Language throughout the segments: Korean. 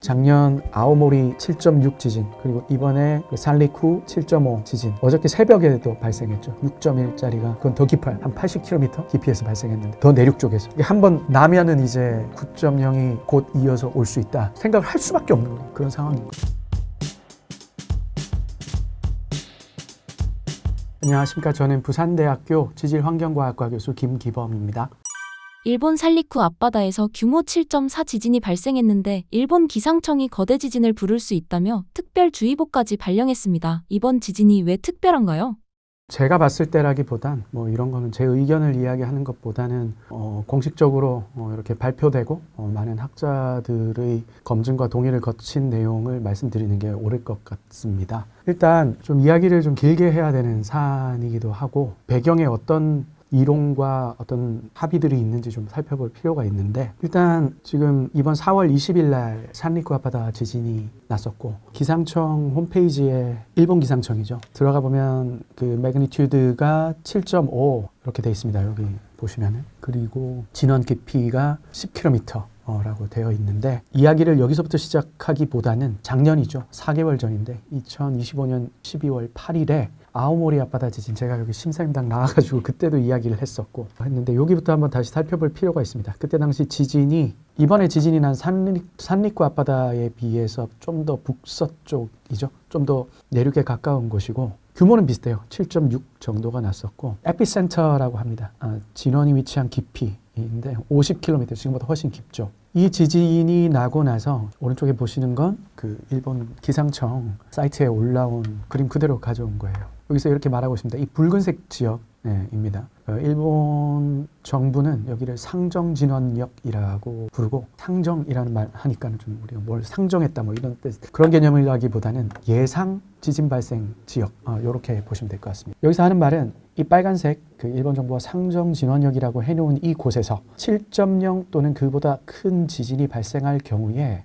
작년 아오모리 7.6 지진, 그리고 이번에 산리쿠 7.5 지진, 어저께 새벽에도 발생했죠. 6.1짜리가 그건 더 깊어요. 한 80km 깊이에서 발생했는데 더 내륙 쪽에서 한번 나면은 이제 9.0이 곧 이어서 올 수 있다 생각을 할 수밖에 없는 거예요. 그런 상황인 거예요. 안녕하십니까. 저는 부산대학교 지질환경과학과 교수 김기범입니다. 일본 산리쿠 앞바다에서 규모 7.4 지진이 발생했는데 일본 기상청이 거대 지진을 부를 수 있다며 특별주의보까지 발령했습니다. 이번 지진이 왜 특별한가요? 제가 봤을 때라기보단 이런 거는 제 의견을 이야기하는 것보다는 공식적으로 이렇게 발표되고 많은 학자들의 검증과 동의를 거친 내용을 말씀드리는 게 옳을 것 같습니다. 일단 좀 이야기를 좀 길게 해야 되는 사안이기도 하고 배경에 어떤 이론과 어떤 합의들이 있는지 좀 살펴볼 필요가 있는데, 일단 지금 이번 4월 20일 날 산리쿠 앞바다 지진이 났었고, 기상청 홈페이지에, 일본 기상청이죠, 들어가 보면 그 매그니튜드가 7.5 이렇게 돼 있습니다. 여기 보시면은. 그리고 진원 깊이가 10km 라고 되어 있는데, 이야기를 여기서부터 시작하기보다는 작년이죠. 4개월 전인데 2025년 12월 8일에 아오모리 앞바다 지진, 제가 여기 심사임당 나와가지고 그때도 이야기를 했는데 여기부터 한번 다시 살펴볼 필요가 있습니다. 그때 당시 지진이, 이번에 지진이 난 산리쿠 앞바다에 비해서 좀 더 북서쪽이죠. 좀 더 내륙에 가까운 곳이고 규모는 비슷해요. 7.6 정도가 났었고, 에피센터라고 합니다. 진원이 위치한 깊이인데 50km, 지금보다 훨씬 깊죠. 이 지진이 나고 나서 오른쪽에 보시는 건 그 일본 기상청 사이트에 올라온 그림 그대로 가져온 거예요. 여기서 이렇게 말하고 있습니다. 이 붉은색 지역입니다. 일본 정부는 여기를 상정진원역이라고 부르고, 상정이라는 말 하니까 좀 우리가 뭘 상정했다 이런 뜻, 그런 개념이라기보다는 예상 지진 발생 지역, 이렇게 보시면 될 것 같습니다. 여기서 하는 말은 이 빨간색 그 일본 정부가 상정진원역이라고 해놓은 이 곳에서 7.0 또는 그보다 큰 지진이 발생할 경우에,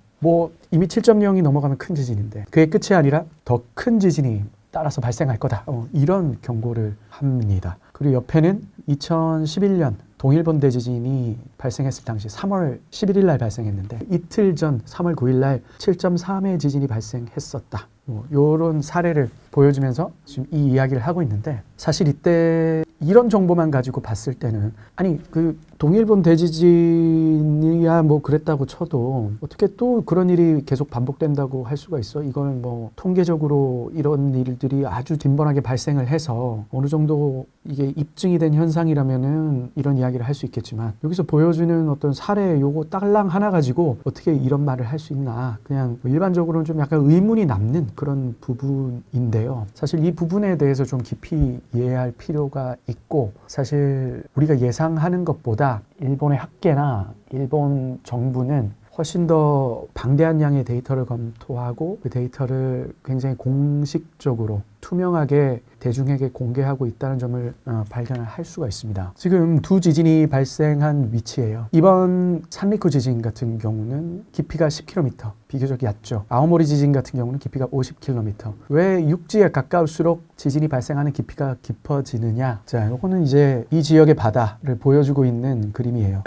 이미 7.0이 넘어가면 큰 지진인데 그게 끝이 아니라 더 큰 지진이 따라서 발생할 거다, 이런 경고를 합니다. 그리고 옆에는 2011년 동일본 대지진이 발생했을 당시 3월 11일 날 발생했는데 이틀 전 3월 9일 날 7.3의 지진이 발생했었다. 이런 사례를 보여주면서 지금 이 이야기를 하고 있는데, 사실 이때 이런 정보만 가지고 봤을 때는, 아니 그 동일본 대지진이야 그랬다고 쳐도 어떻게 또 그런 일이 계속 반복된다고 할 수가 있어? 이걸 통계적으로 이런 일들이 아주 빈번하게 발생을 해서 어느 정도 이게 입증이 된 현상이라면은 이런 이야기를 할 수 있겠지만, 여기서 보여주는 어떤 사례 요거 딸랑 하나 가지고 어떻게 이런 말을 할 수 있나, 그냥 일반적으로는 좀 약간 의문이 남는 그런 부분인데요. 사실 이 부분에 대해서 좀 깊이 이해할 필요가 있고, 사실 우리가 예상하는 것보다 일본의 학계나 일본 정부는 훨씬 더 방대한 양의 데이터를 검토하고 그 데이터를 굉장히 공식적으로 투명하게 대중에게 공개하고 있다는 점을 발견을 할 수가 있습니다. 지금 두 지진이 발생한 위치예요. 이번 산리쿠 지진 같은 경우는 깊이가 10km, 비교적 얕죠. 아오모리 지진 같은 경우는 깊이가 50km. 왜 육지에 가까울수록 지진이 발생하는 깊이가 깊어지느냐? 자, 이거는 이제 이 지역의 바다를 보여주고 있는 그림이에요.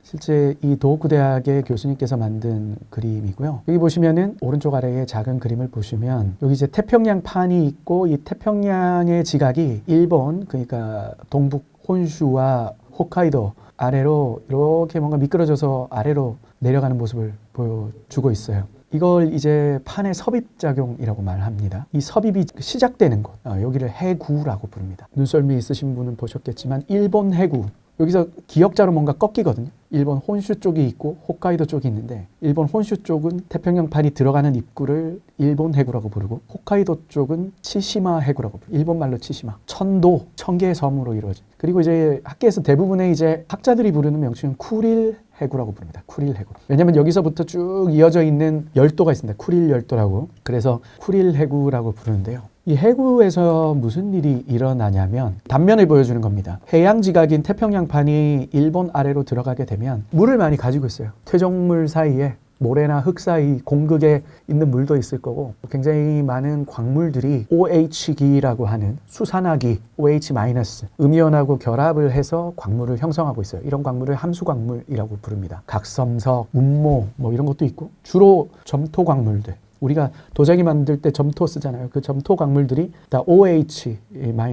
실제 이 도호쿠 대학의 교수님께서 만든 그림이고요. 여기 보시면은 오른쪽 아래에 작은 그림을 보시면 여기 이제 태평양 판이 있고, 이 태평양의 지각이 일본, 그러니까 동북 혼슈와 홋카이도 아래로 이렇게 뭔가 미끄러져서 아래로 내려가는 모습을 보여주고 있어요. 이걸 이제 판의 섭입작용이라고 말합니다. 이 섭입이 시작되는 곳, 여기를 해구라고 부릅니다. 눈썰미 있으신 분은 보셨겠지만 일본 해구, 여기서 기역자로 뭔가 꺾이거든요. 일본 혼슈 쪽이 있고 홋카이도 쪽이 있는데, 일본 혼슈 쪽은 태평양판이 들어가는 입구를 일본 해구라고 부르고, 홋카이도 쪽은 치시마 해구라고 부르고, 일본 말로 치시마, 천도, 천 개의 섬으로 이루어진. 그리고 이제 학계에서 대부분의 이제 학자들이 부르는 명칭은 쿠릴 해구라고 부릅니다. 쿠릴 해구. 왜냐면 여기서부터 쭉 이어져 있는 열도가 있습니다. 쿠릴 열도라고. 그래서 쿠릴 해구라고 부르는데요. 이 해구에서 무슨 일이 일어나냐면 단면을 보여주는 겁니다. 해양 지각인 태평양판이 일본 아래로 들어가게 되면 물을 많이 가지고 있어요. 퇴적물 사이에 모래나 흙 사이 공극에 있는 물도 있을 거고 굉장히 많은 광물들이 OH기라고 하는 수산화기 OH- 음이온하고 결합을 해서 광물을 형성하고 있어요. 이런 광물을 함수광물이라고 부릅니다. 각섬석, 운모 뭐 이런 것도 있고 주로 점토 광물들 우리가 도자기 만들 때 점토 쓰잖아요. 그 점토 광물들이 다 OH-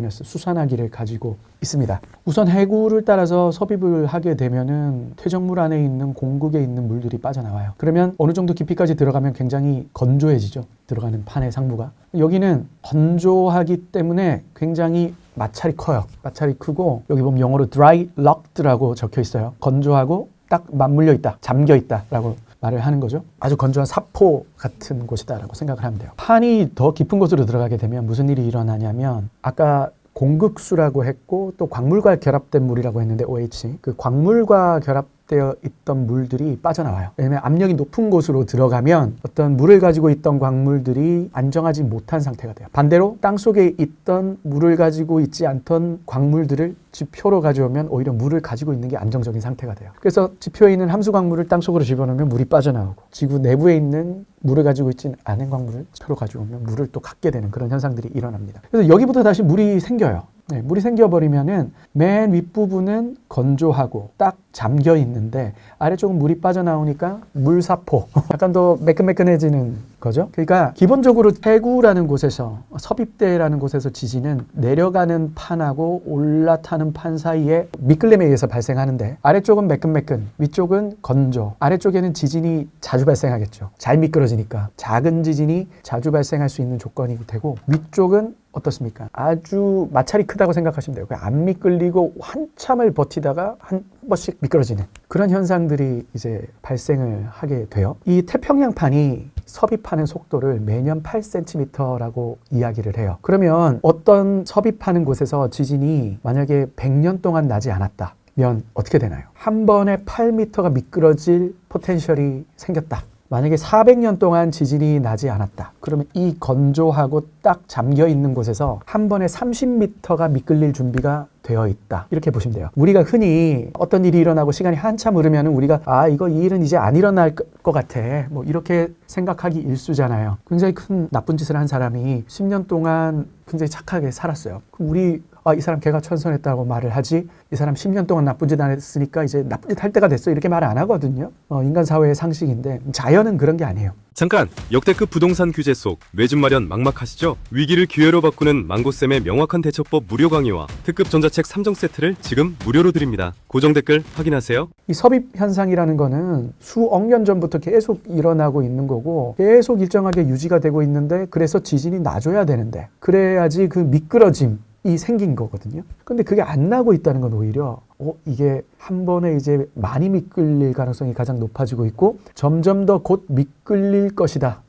수산화기를 가지고 있습니다. 우선 해구를 따라서 섭입을 하게 되면은 퇴적물 안에 있는 공극에 있는 물들이 빠져나와요. 그러면 어느 정도 깊이까지 들어가면 굉장히 건조해지죠. 들어가는 판의 상부가. 여기는 건조하기 때문에 굉장히 마찰이 커요. 마찰이 크고 여기 보면 영어로 dry locked라고 적혀 있어요. 건조하고 딱 맞물려 있다, 잠겨 있다라고 말을 하는 거죠. 아주 건조한 사포 같은 곳이다라고 생각을 하면 돼요. 판이 더 깊은 곳으로 들어가게 되면 무슨 일이 일어나냐면 아까 공극수라고 했고 또 광물과 결합된 물이라고 했는데 OH 그 광물과 결합되어 있던 물들이 빠져나와요. 왜냐하면 압력이 높은 곳으로 들어가면 어떤 물을 가지고 있던 광물들이 안정하지 못한 상태가 돼요. 반대로 땅속에 있던 물을 가지고 있지 않던 광물들을 지표로 가져오면 오히려 물을 가지고 있는 게 안정적인 상태가 돼요. 그래서 지표에 있는 함수 광물을 땅속으로 집어넣으면 물이 빠져나오고 지구 내부에 있는 물을 가지고 있지 않은 광물을 지표로 가져오면 물을 또 갖게 되는 그런 현상들이 일어납니다. 그래서 여기부터 다시 물이 생겨요. 네, 물이 생겨버리면은 맨 윗부분은 건조하고 딱 잠겨 있는데 아래쪽은 물이 빠져나오니까 물사포 약간 더 매끈매끈해지는 거죠. 그러니까 기본적으로 해구라는 곳에서 섭입대라는 곳에서 지진은 내려가는 판하고 올라타는 판 사이에 미끌림에 의해서 발생하는데 아래쪽은 매끈매끈 위쪽은 건조 아래쪽에는 지진이 자주 발생하겠죠. 잘 미끄러지니까 작은 지진이 자주 발생할 수 있는 조건이 되고 위쪽은 어떻습니까? 아주 마찰이 크다고 생각하시면 돼요. 그냥 안 미끌리고 한참을 버티다가 한 번씩 미끄러지는 그런 현상들이 이제 발생을 하게 돼요. 이 태평양판이 섭입하는 속도를 매년 8cm라고 이야기를 해요. 그러면 어떤 섭입하는 곳에서 지진이 만약에 100년 동안 나지 않았다. 면 어떻게 되나요? 한 번에 8m가 미끄러질 포텐셜이 생겼다. 만약에 400년 동안 지진이 나지 않았다. 그러면 이 건조하고 딱 잠겨 있는 곳에서 한 번에 30m가 미끌릴 준비가 되어 있다. 이렇게 보시면 돼요. 우리가 흔히 어떤 일이 일어나고 시간이 한참 흐르면 우리가 이 일은 이제 안 일어날 것 같아. 뭐 이렇게 생각하기 일쑤잖아요. 굉장히 큰 나쁜 짓을 한 사람이 10년 동안 굉장히 착하게 살았어요. 우리 이 사람 개가천선했다고 말을 하지 이 사람 10년 동안 나쁜 짓 안 했으니까 이제 나쁜 짓 할 때가 됐어 이렇게 말 안 하거든요. 인간 사회의 상식인데 자연은 그런 게 아니에요. 잠깐! 역대급 부동산 규제 속 매집 마련 막막하시죠? 위기를 기회로 바꾸는 망고쌤의 명확한 대처법 무료 강의와 특급 전자책 3종 세트를 지금 무료로 드립니다. 고정 댓글 확인하세요. 이 섭입 현상이라는 거는 수억 년 전부터 계속 일어나고 있는 거고 계속 일정하게 유지가 되고 있는데 그래서 지진이 나줘야 되는데 그래야지 그 미끄러짐 이 생긴 거거든요. 근데 그게 안 나고 있다는 건 오히려 이게 한 번에 이제 많이 미끌릴 가능성이 가장 높아지고 있고 점점 더 곧 미끌릴 것이다.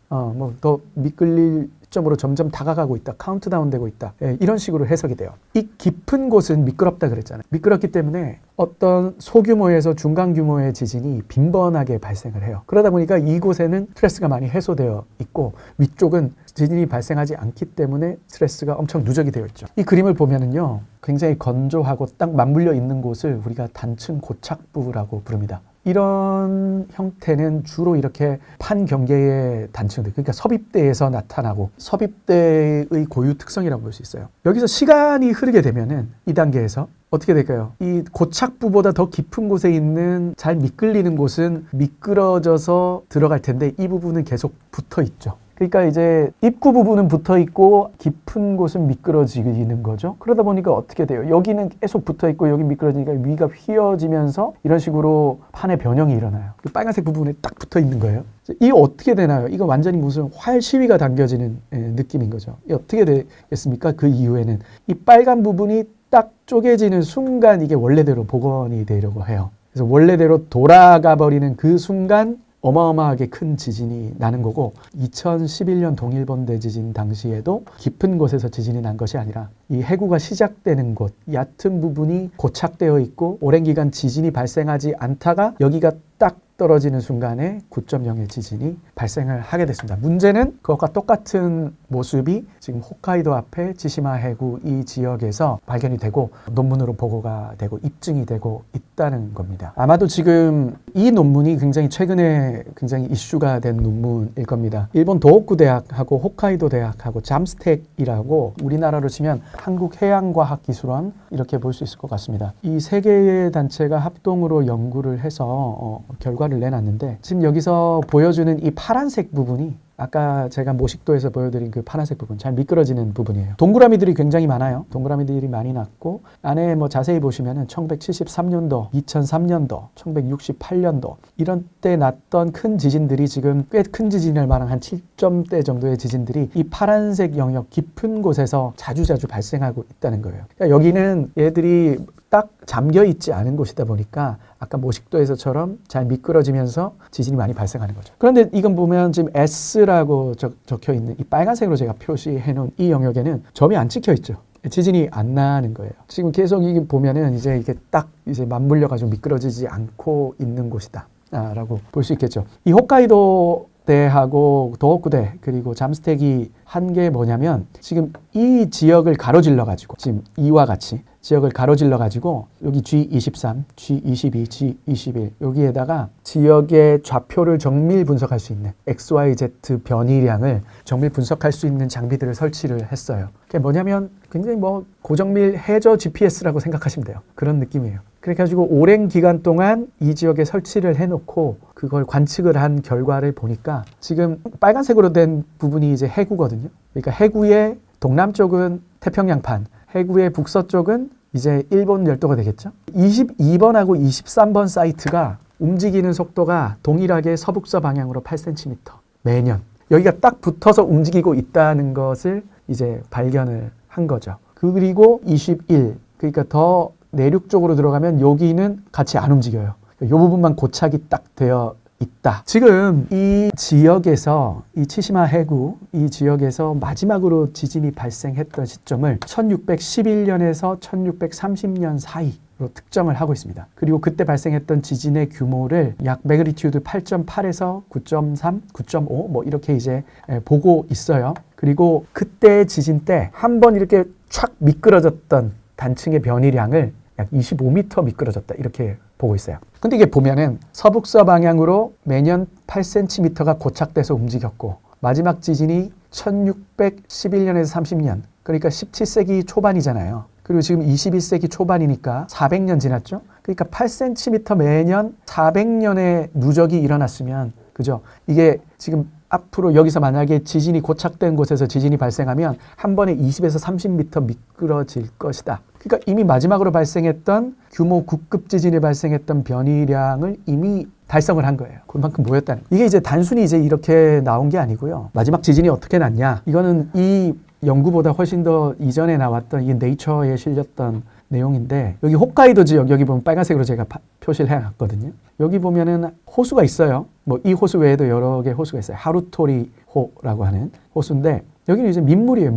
더 미끌릴 시점으로 점점 다가가고 있다. 카운트다운 되고 있다. 이런 식으로 해석이 돼요. 이 깊은 곳은 미끄럽다 그랬잖아요. 미끄럽기 때문에 어떤 소규모에서 중간 규모의 지진이 빈번하게 발생을 해요. 그러다 보니까 이곳에는 스트레스가 많이 해소되어 있고 위쪽은 지진이 발생하지 않기 때문에 스트레스가 엄청 누적이 되어 있죠. 이 그림을 보면은요. 굉장히 건조하고 딱 맞물려 있는 곳을 우리가 단층 고착부라고 부릅니다. 이런 형태는 주로 이렇게 판 경계의 단층들, 그러니까 섭입대에서 나타나고 섭입대의 고유 특성이라고 볼 수 있어요. 여기서 시간이 흐르게 되면은 이 단계에서 어떻게 될까요? 이 고착부보다 더 깊은 곳에 있는 잘 미끌리는 곳은 미끄러져서 들어갈 텐데 이 부분은 계속 붙어 있죠. 그러니까 이제 입구 부분은 붙어 있고 깊은 곳은 미끄러지는 거죠. 그러다 보니까 어떻게 돼요? 여기는 계속 붙어 있고 여기 미끄러지니까 위가 휘어지면서 이런 식으로 판의 변형이 일어나요. 그 빨간색 부분에 딱 붙어 있는 거예요. 이거 어떻게 되나요? 이거 완전히 무슨 활 시위가 당겨지는 느낌인 거죠. 이게 어떻게 되겠습니까? 그 이후에는 이 빨간 부분이 딱 쪼개지는 순간 이게 원래대로 복원이 되려고 해요. 그래서 원래대로 돌아가 버리는 그 순간 어마어마하게 큰 지진이 나는 거고 2011년 동일본 대지진 당시에도 깊은 곳에서 지진이 난 것이 아니라 이 해구가 시작되는 곳 얕은 부분이 고착되어 있고 오랜 기간 지진이 발생하지 않다가 여기가 딱 떨어지는 순간에 9.0의 지진이 발생을 하게 됐습니다. 문제는 그것과 똑같은 모습이 지금 홋카이도 앞에 지시마 해구 이 지역에서 발견이 되고 논문으로 보고가 되고 입증이 되고 있다는 겁니다. 아마도 지금 이 논문이 굉장히 최근에 굉장히 이슈가 된 논문일 겁니다. 일본 도호쿠 대학하고 홋카이도 대학하고 잠스텍이라고 우리나라로 치면 한국해양과학기술원 이렇게 볼 수 있을 것 같습니다. 이 세 개의 단체가 합동으로 연구를 해서 결과를 내놨는데 지금 여기서 보여주는 이 파란색 부분이 아까 제가 모식도에서 보여드린 그 파란색 부분, 잘 미끄러지는 부분이에요. 동그라미들이 굉장히 많아요. 동그라미들이 많이 났고 안에 뭐 자세히 보시면은 1973년도, 2003년도, 1968년도 이런 때 났던 큰 지진들이 지금 꽤 큰 지진일 만한 한 7점대 정도의 지진들이 이 파란색 영역 깊은 곳에서 자주자주 발생하고 있다는 거예요. 그러니까 여기는 얘들이 딱 잠겨 있지 않은 곳이다 보니까 아까 모식도에서처럼 잘 미끄러지면서 지진이 많이 발생하는 거죠. 그런데 이건 보면 지금 S라고 적혀 있는 이 빨간색으로 제가 표시해 놓은 이 영역에는 점이 안 찍혀 있죠. 지진이 안 나는 거예요. 지금 계속 이게 보면은 이제 이게 딱 이제 맞물려 가지고 미끄러지지 않고 있는 곳이다. 라고 볼 수 있겠죠. 이 홋카이도 대하고 도호쿠대 그리고 잠스텍이 한 게 뭐냐면 지금 이 지역을 가로질러 가지고 지금 이와 같이 지역을 가로질러 가지고 여기 G23, G22, G21 여기에다가 지역의 좌표를 정밀 분석할 수 있는 XYZ 변이량을 정밀 분석할 수 있는 장비들을 설치를 했어요. 그게 뭐냐면 굉장히 뭐 고정밀 해저 GPS라고 생각하시면 돼요. 그런 느낌이에요. 그래가지고 오랜 기간 동안 이 지역에 설치를 해놓고 그걸 관측을 한 결과를 보니까 지금 빨간색으로 된 부분이 이제 해구거든요. 그러니까 해구의 동남쪽은 태평양판, 해구의 북서쪽은 이제 일본 열도가 되겠죠. 22번하고 23번 사이트가 움직이는 속도가 동일하게 서북서 방향으로 8cm 매년 여기가 딱 붙어서 움직이고 있다는 것을 이제 발견을 한 거죠. 그리고 21 그러니까 더 내륙 쪽으로 들어가면 여기는 같이 안 움직여요. 이 부분만 고착이 딱 되어 있다. 지금 이 지역에서 이 치시마 해구 이 지역에서 마지막으로 지진이 발생했던 시점을 1611년에서 1630년 사이로 특정을 하고 있습니다. 그리고 그때 발생했던 지진의 규모를 약 매그니튜드 8.8에서 9.3, 9.5 뭐 이렇게 이제 보고 있어요. 그리고 그때 지진 때 한 번 이렇게 촥 미끄러졌던 단층의 변이량을 약 25m 미끄러졌다 이렇게 보고 있어요. 근데 이게 보면은 서북서 방향으로 매년 8cm가 고착돼서 움직였고 마지막 지진이 1611년에서 30년 그러니까 17세기 초반이잖아요. 그리고 지금 21세기 초반이니까 400년 지났죠. 그러니까 8cm 매년 400년의 누적이 일어났으면 그죠? 이게 지금 앞으로 여기서 만약에 지진이 고착된 곳에서 지진이 발생하면 한 번에 20에서 30m 미끄러질 것이다. 그러니까 이미 마지막으로 발생했던 규모 9급 지진이 발생했던 변이량을 이미 달성을 한 거예요. 그만큼 모였다는 거예요. 이게 이제 단순히 이제 이렇게 나온 게 아니고요. 마지막 지진이 어떻게 났냐? 이거는 이 연구보다 훨씬 더 이전에 나왔던 이 네이처에 실렸던 내용인데 여기 홋카이도 지역 여기 보면 빨간색으로 제가 표시를 해놨거든요. 여기 보면은 호수가 있어요. 뭐 이 호수 외에도 여러 개 호수가 있어요. 하루토리호라고 하는 호수인데 여기는 이제 민물이에요.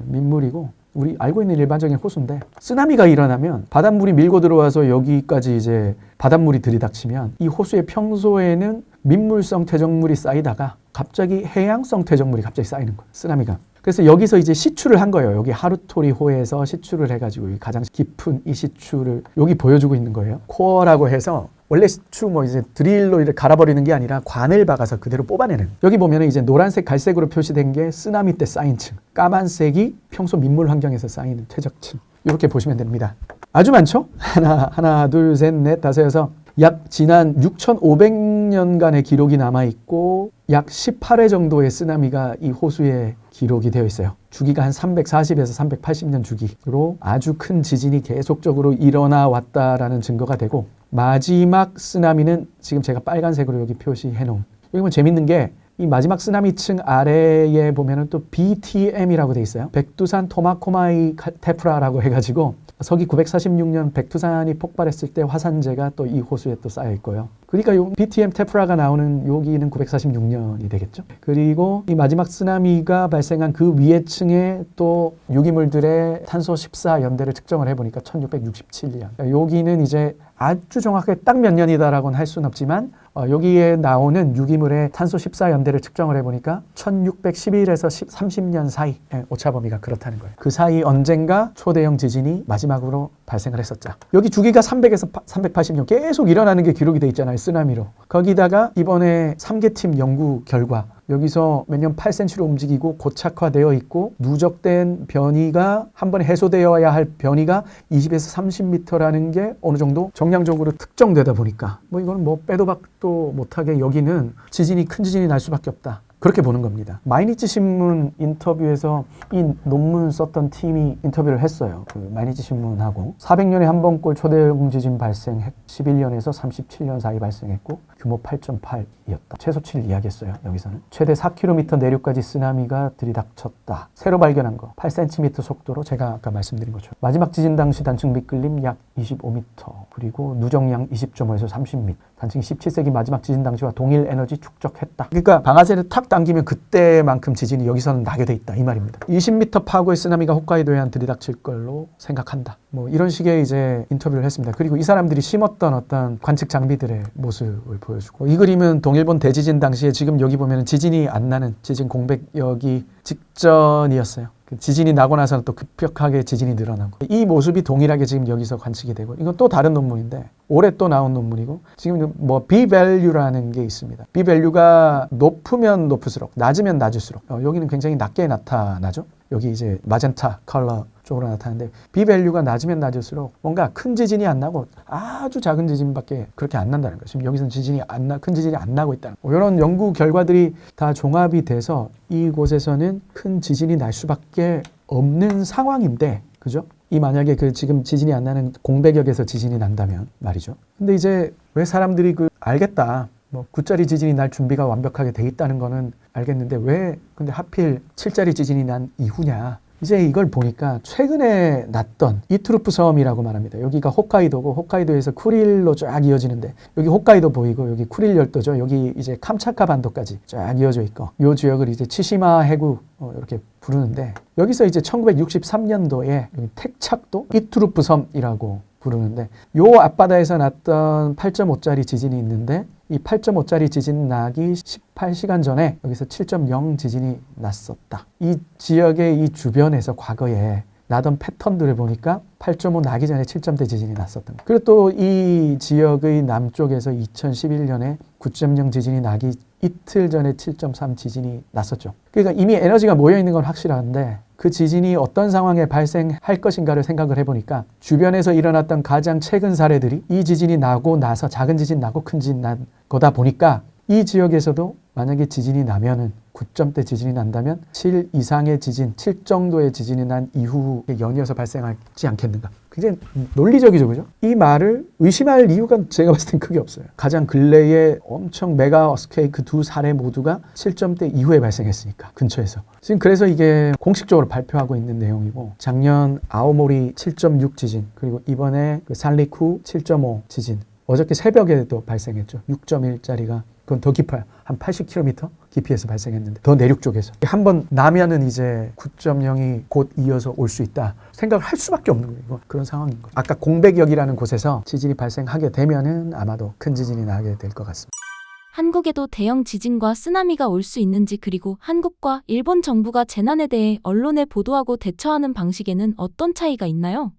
민물이고 우리 알고 있는 일반적인 호수인데 쓰나미가 일어나면 바닷물이 밀고 들어와서 여기까지 이제 바닷물이 들이닥치면 이 호수의 평소에는 민물성 퇴적물이 쌓이다가 갑자기 해양성 퇴적물이 갑자기 쌓이는 거예요. 쓰나미가. 그래서 여기서 이제 시추를 한 거예요. 여기 하루토리호에서 시추를 해가지고 가장 깊은 이 시추를 여기 보여주고 있는 거예요. 코어라고 해서 원래 시추 뭐 이제 드릴로 이렇게 갈아버리는 게 아니라 관을 박아서 그대로 뽑아내는. 여기 보면은 이제 노란색, 갈색으로 표시된 게 쓰나미 때 쌓인 층, 까만색이 평소 민물 환경에서 쌓이는 퇴적층. 이렇게 보시면 됩니다. 아주 많죠? 하나, 둘, 셋, 넷, 다섯, 여섯. 약 지난 6,500년간의 기록이 남아있고 약 18회 정도의 쓰나미가 이 호수에 기록이 되어 있어요. 주기가 한 340에서 380년 주기로 아주 큰 지진이 계속적으로 일어나 왔다라는 증거가 되고 마지막 쓰나미는 지금 제가 빨간색으로 여기 표시해 놓은 여기 보면 재밌는 게 이 마지막 쓰나미층 아래에 보면은 또 BTM이라고 돼 있어요. 백두산 토마코마이 테프라라고 해가지고 서기 946년 백두산이 폭발했을 때 화산재가 또 이 호수에 또 쌓여 있고요. 그러니까 요 BTM 테프라가 나오는 여기는 946년이 되겠죠. 그리고 이 마지막 쓰나미가 발생한 그 위에 층에 또 유기물들의 탄소 14 연대를 측정을 해보니까 1667년. 여기는 이제 아주 정확하게 딱 몇 년이다라고는 할 수는 없지만 여기에 나오는 유기물의 탄소 14연대를 측정을 해보니까 1611에서 30년 사이 오차 범위가 그렇다는 거예요. 그 사이 언젠가 초대형 지진이 마지막으로 발생을 했었죠. 여기 주기가 300에서 380년 계속 일어나는 게 기록이 돼 있잖아요. 쓰나미로. 거기다가 이번에 3개 팀 연구 결과 여기서 매년 8cm로 움직이고 고착화되어 있고 누적된 변이가 한 번에 해소되어야 할 변이가 20에서 30m라는 게 어느 정도 정량적으로 특정되다 보니까 뭐 이거는 뭐 빼도 박도 못하게 여기는 지진이 큰 지진이 날 수밖에 없다. 그렇게 보는 겁니다. 마이니치 신문 인터뷰에서 이 논문 썼던 팀이 인터뷰를 했어요. 그 마이니치 신문하고 400년에 한 번꼴 초대형 지진 발생 11년에서 37년 사이 발생했고 규모 8.8이었다. 최소 7을 이야기했어요. 여기서는 최대 4km 내륙까지 쓰나미가 들이닥쳤다. 새로 발견한 거 8cm 속도로 제가 아까 말씀드린 것처럼 마지막 지진 당시 단층 미끌림 약 25m 그리고 누적량 20.5에서 30m 단층 17세기 마지막 지진 당시와 동일 에너지 축적했다. 그러니까 방아쇠를 탁 당기면 그때만큼 지진이 여기서는 나게 돼 있다 이 말입니다. 20m 파고의 쓰나미가 홋카이도에 한 들이닥칠 걸로 생각한다. 뭐 이런 식의 이제 인터뷰를 했습니다. 그리고 이 사람들이 심었던 어떤 관측 장비들의 모습을 보여주고 이 그림은 동일본 대지진 당시에 지금 여기 보면 지진이 안 나는 지진 공백여기 직전이었어요. 지진이 나고 나서는 또 급격하게 지진이 늘어나고 이 모습이 동일하게 지금 여기서 관측이 되고 이건 또 다른 논문인데 올해 또 나온 논문이고 지금 뭐 B-value라는 게 있습니다. B-value가 높으면 높을수록 낮으면 낮을수록 여기는 굉장히 낮게 나타나죠. 여기 이제 마젠타 컬러 쪽으로 나타나는데 B-value가 낮으면 낮을수록 뭔가 큰 지진이 안 나고 아주 작은 지진밖에 그렇게 안 난다는 거예요. 지금 여기서는 큰 지진이 안 나고 있다는 거예요. 이런 연구 결과들이 다 종합이 돼서 이곳에서는 큰 지진이 날 수밖에 없는 상황인데 그죠? 이 만약에 그 지금 지진이 안 나는 공백역에서 지진이 난다면 말이죠. 근데 이제 왜 사람들이 알겠다. 뭐 9짜리 지진이 날 준비가 완벽하게 돼 있다는 거는 알겠는데 왜 근데 하필 7짜리 지진이 난 이후냐. 이제 이걸 보니까 최근에 났던 이투루프 섬이라고 말합니다. 여기가 홋카이도고 홋카이도에서 쿠릴로 쫙 이어지는데 여기 홋카이도 보이고 여기 쿠릴 열도죠. 여기 이제 캄차카 반도까지 쫙 이어져 있고 이 지역을 이제 치시마 해구 이렇게 부르는데 여기서 이제 1963년도에 택착도 이투루프 섬이라고 부르는데 요 앞바다에서 났던 8.5짜리 지진이 있는데 이 8.5짜리 지진 나기 18시간 전에 여기서 7.0 지진이 났었다. 이 지역의 이 주변에서 과거에 나던 패턴들을 보니까 8.5 나기 전에 7점대 지진이 났었던 거예요. 그리고 또 이 지역의 남쪽에서 2011년에 9.0 지진이 나기 이틀 전에 7.3 지진이 났었죠. 그러니까 이미 에너지가 모여있는 건 확실한데 그 지진이 어떤 상황에 발생할 것인가를 생각을 해보니까 주변에서 일어났던 가장 최근 사례들이 이 지진이 나고 나서 작은 지진 나고 큰 지진 난 거다 보니까 이 지역에서도 만약에 지진이 나면은 9점대 지진이 난다면 7 이상의 지진, 7 정도의 지진이 난 이후에 연이어서 발생하지 않겠는가. 굉장히 논리적이죠, 그죠? 이 말을 의심할 이유가 제가 봤을 땐 크게 없어요. 가장 근래에 엄청 메가 어스케이 그 두 사례 모두가 7점대 이후에 발생했으니까, 근처에서. 지금 그래서 이게 공식적으로 발표하고 있는 내용이고, 작년 아오모리 7.6 지진, 그리고 이번에 그 산리쿠 7.5 지진, 어저께 새벽에도 발생했죠. 6.1짜리가. 그건 더 깊어요. 한 80km 깊이에서 발생했는데 더 내륙 쪽에서 한번 나면은 이제 9.0이 곧 이어서 올 수 있다 생각을 할 수밖에 없는 거예요. 그런 상황인 거죠. 아까 공백역이라는 곳에서 지진이 발생하게 되면은 아마도 큰 지진이 나게 될 것 같습니다. 한국에도 대형 지진과 쓰나미가 올 수 있는지 그리고 한국과 일본 정부가 재난에 대해 언론에 보도하고 대처하는 방식에는 어떤 차이가 있나요?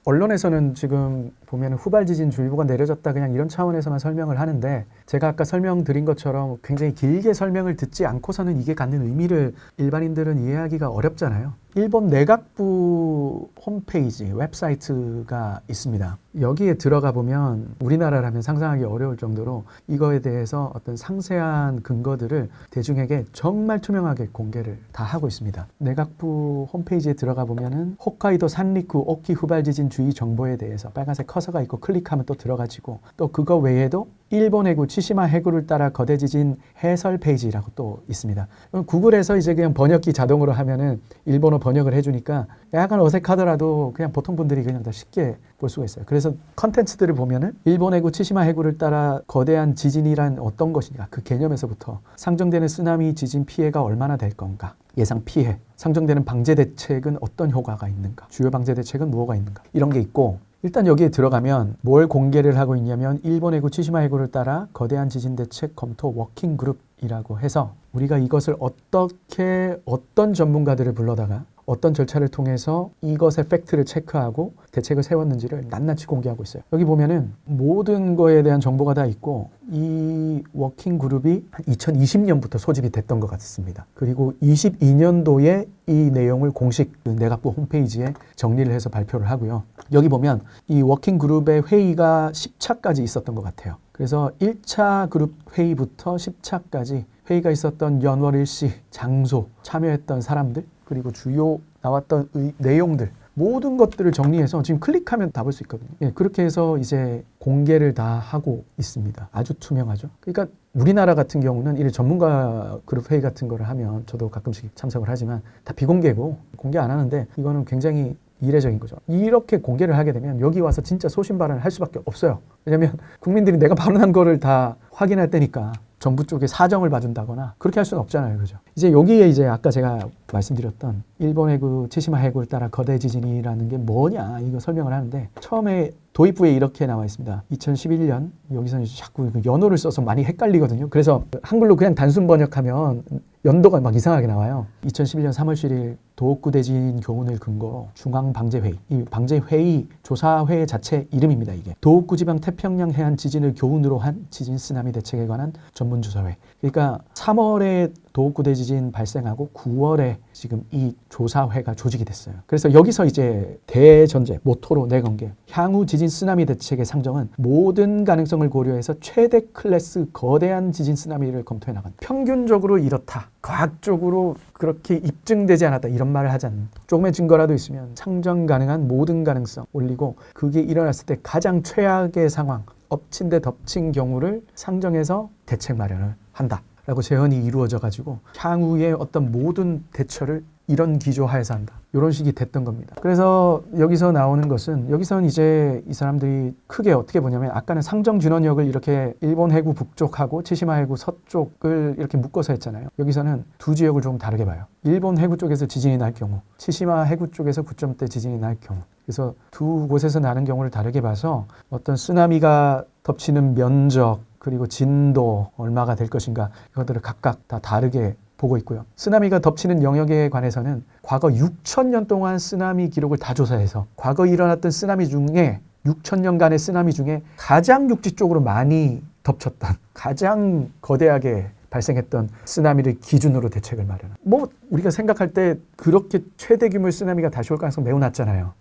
언론에서는 지금 보면 후발지진주의보가 내려졌다 그냥 이런 차원에서만 설명을 하는데 제가 아까 설명드린 것처럼 굉장히 길게 설명을 듣지 않고서는 이게 갖는 의미를 일반인들은 이해하기가 어렵잖아요. 일본 내각부 홈페이지 웹사이트가 있습니다. 여기에 들어가 보면 우리나라라면 상상하기 어려울 정도로 이거에 대해서 어떤 상세한 근거들을 대중에게 정말 투명하게 공개를 다 하고 있습니다. 내각부 홈페이지에 들어가 보면은 홋카이도 산리쿠 오키 후발지진 주의 정보에 대해서 빨간색 커서가 있고 클릭하면 또 들어가지고 또 그거 외에도 일본 해구 치시마 해구를 따라 거대 지진 해설 페이지라고 또 있습니다. 구글에서 이제 그냥 번역기 자동으로 하면은 일본어 번역을 해주니까 약간 어색하더라도 그냥 보통 분들이 그냥 더 쉽게 볼 수가 있어요. 그래서 컨텐츠들을 보면은 일본 해구 치시마 해구를 따라 거대한 지진이란 어떤 것이냐 그 개념에서부터 상정되는 쓰나미 지진 피해가 얼마나 될 건가 예상 피해 상정되는 방제 대책은 어떤 효과가 있는가 주요 방제 대책은 뭐가 있는가 이런 게 있고 일단 여기에 들어가면 뭘 공개를 하고 있냐면 일본 해구 치시마 해구를 따라 거대한 지진 대책 검토 워킹 그룹이라고 해서 우리가 이것을 어떻게 어떤 전문가들을 불러다가 어떤 절차를 통해서 이것의 팩트를 체크하고 대책을 세웠는지를 낱낱이 공개하고 있어요. 여기 보면은 모든 거에 대한 정보가 다 있고 이 워킹 그룹이 2020년부터 소집이 됐던 것 같습니다. 그리고 22년도에 이 내용을 공식 내각부 홈페이지에 정리를 해서 발표를 하고요. 여기 보면 이 워킹 그룹의 회의가 10차까지 있었던 것 같아요. 그래서 1차 그룹 회의부터 10차까지 회의가 있었던 연월 일시, 장소, 참여했던 사람들, 그리고 주요 나왔던 내용들 모든 것들을 정리해서 지금 클릭하면 다 볼 수 있거든요. 예, 그렇게 해서 이제 공개를 다 하고 있습니다. 아주 투명하죠. 그러니까 우리나라 같은 경우는 이 전문가 그룹 회의 같은 거를 하면 저도 가끔씩 참석을 하지만 다 비공개고 공개 안 하는데 이거는 굉장히 이례적인 거죠. 이렇게 공개를 하게 되면 여기 와서 진짜 소신 발언을 할 수밖에 없어요. 왜냐하면 국민들이 내가 발언한 거를 다 확인할 때니까 정부 쪽에 사정을 봐준다거나 그렇게 할 수는 없잖아요. 그죠? 이제 여기에 이제 아까 제가 말씀드렸던 일본 해구 치시마 해구를 따라 거대 지진이라는 게 뭐냐 이거 설명을 하는데 처음에 도입부에 이렇게 나와 있습니다. 2011년 여기서는 자꾸 연호를 써서 많이 헷갈리거든요. 그래서 한글로 그냥 단순 번역하면 연도가 막 이상하게 나와요. 2011년 3월 7일 도호쿠 대지진 교훈을 근거로 중앙방재회의, 이 방재회의 조사회 자체 이름입니다. 이게 도호쿠 지방 태평양 해안 지진을 교훈으로 한 지진 쓰나미 대책에 관한 전문조사회. 그러니까 3월에 도호쿠 대지진 발생하고 9월에 지금 이 조사회가 조직이 됐어요. 그래서 여기서 이제 대전제, 모토로 내건 게 향후 지진 쓰나미 대책의 상정은 모든 가능성을 고려해서 최대 클래스 거대한 지진 쓰나미를 검토해 나간다. 평균적으로 이렇다. 과학적으로 그렇게 입증되지 않았다. 이런 말을 하지 않는. 조금의 증거라도 있으면 상정 가능한 모든 가능성 올리고 그게 일어났을 때 가장 최악의 상황, 엎친 데 덮친 경우를 상정해서 대책 마련을 한다. 라고 제언이 이루어져 가지고 향후의 어떤 모든 대처를 이런 기조하에서 한다. 이런 식이 됐던 겁니다. 그래서 여기서 나오는 것은 여기서는 이제 이 사람들이 크게 어떻게 보냐면 아까는 상정 준원역을 이렇게 일본 해구 북쪽하고 치시마 해구 서쪽을 이렇게 묶어서 했잖아요. 여기서는 두 지역을 조금 다르게 봐요. 일본 해구 쪽에서 지진이 날 경우, 치시마 해구 쪽에서 9점대 지진이 날 경우. 그래서 두 곳에서 나는 경우를 다르게 봐서 어떤 쓰나미가 덮치는 면적 그리고 진도 얼마가 될 것인가 이것들을 각각 다 다르게 보고 있고요. 쓰나미가 덮치는 영역에 관해서는 과거 6,000년 동안 쓰나미 기록을 다 조사해서 과거 일어났던 쓰나미 중에 6,000년간의 쓰나미 중에 가장 육지 쪽으로 많이 덮쳤던 가장 거대하게 발생했던 쓰나미를 기준으로 대책을 마련한. 뭐 우리가 생각할 때 그렇게 최대 규모의 쓰나미가 다시 올 가능성 매우 낮잖아요.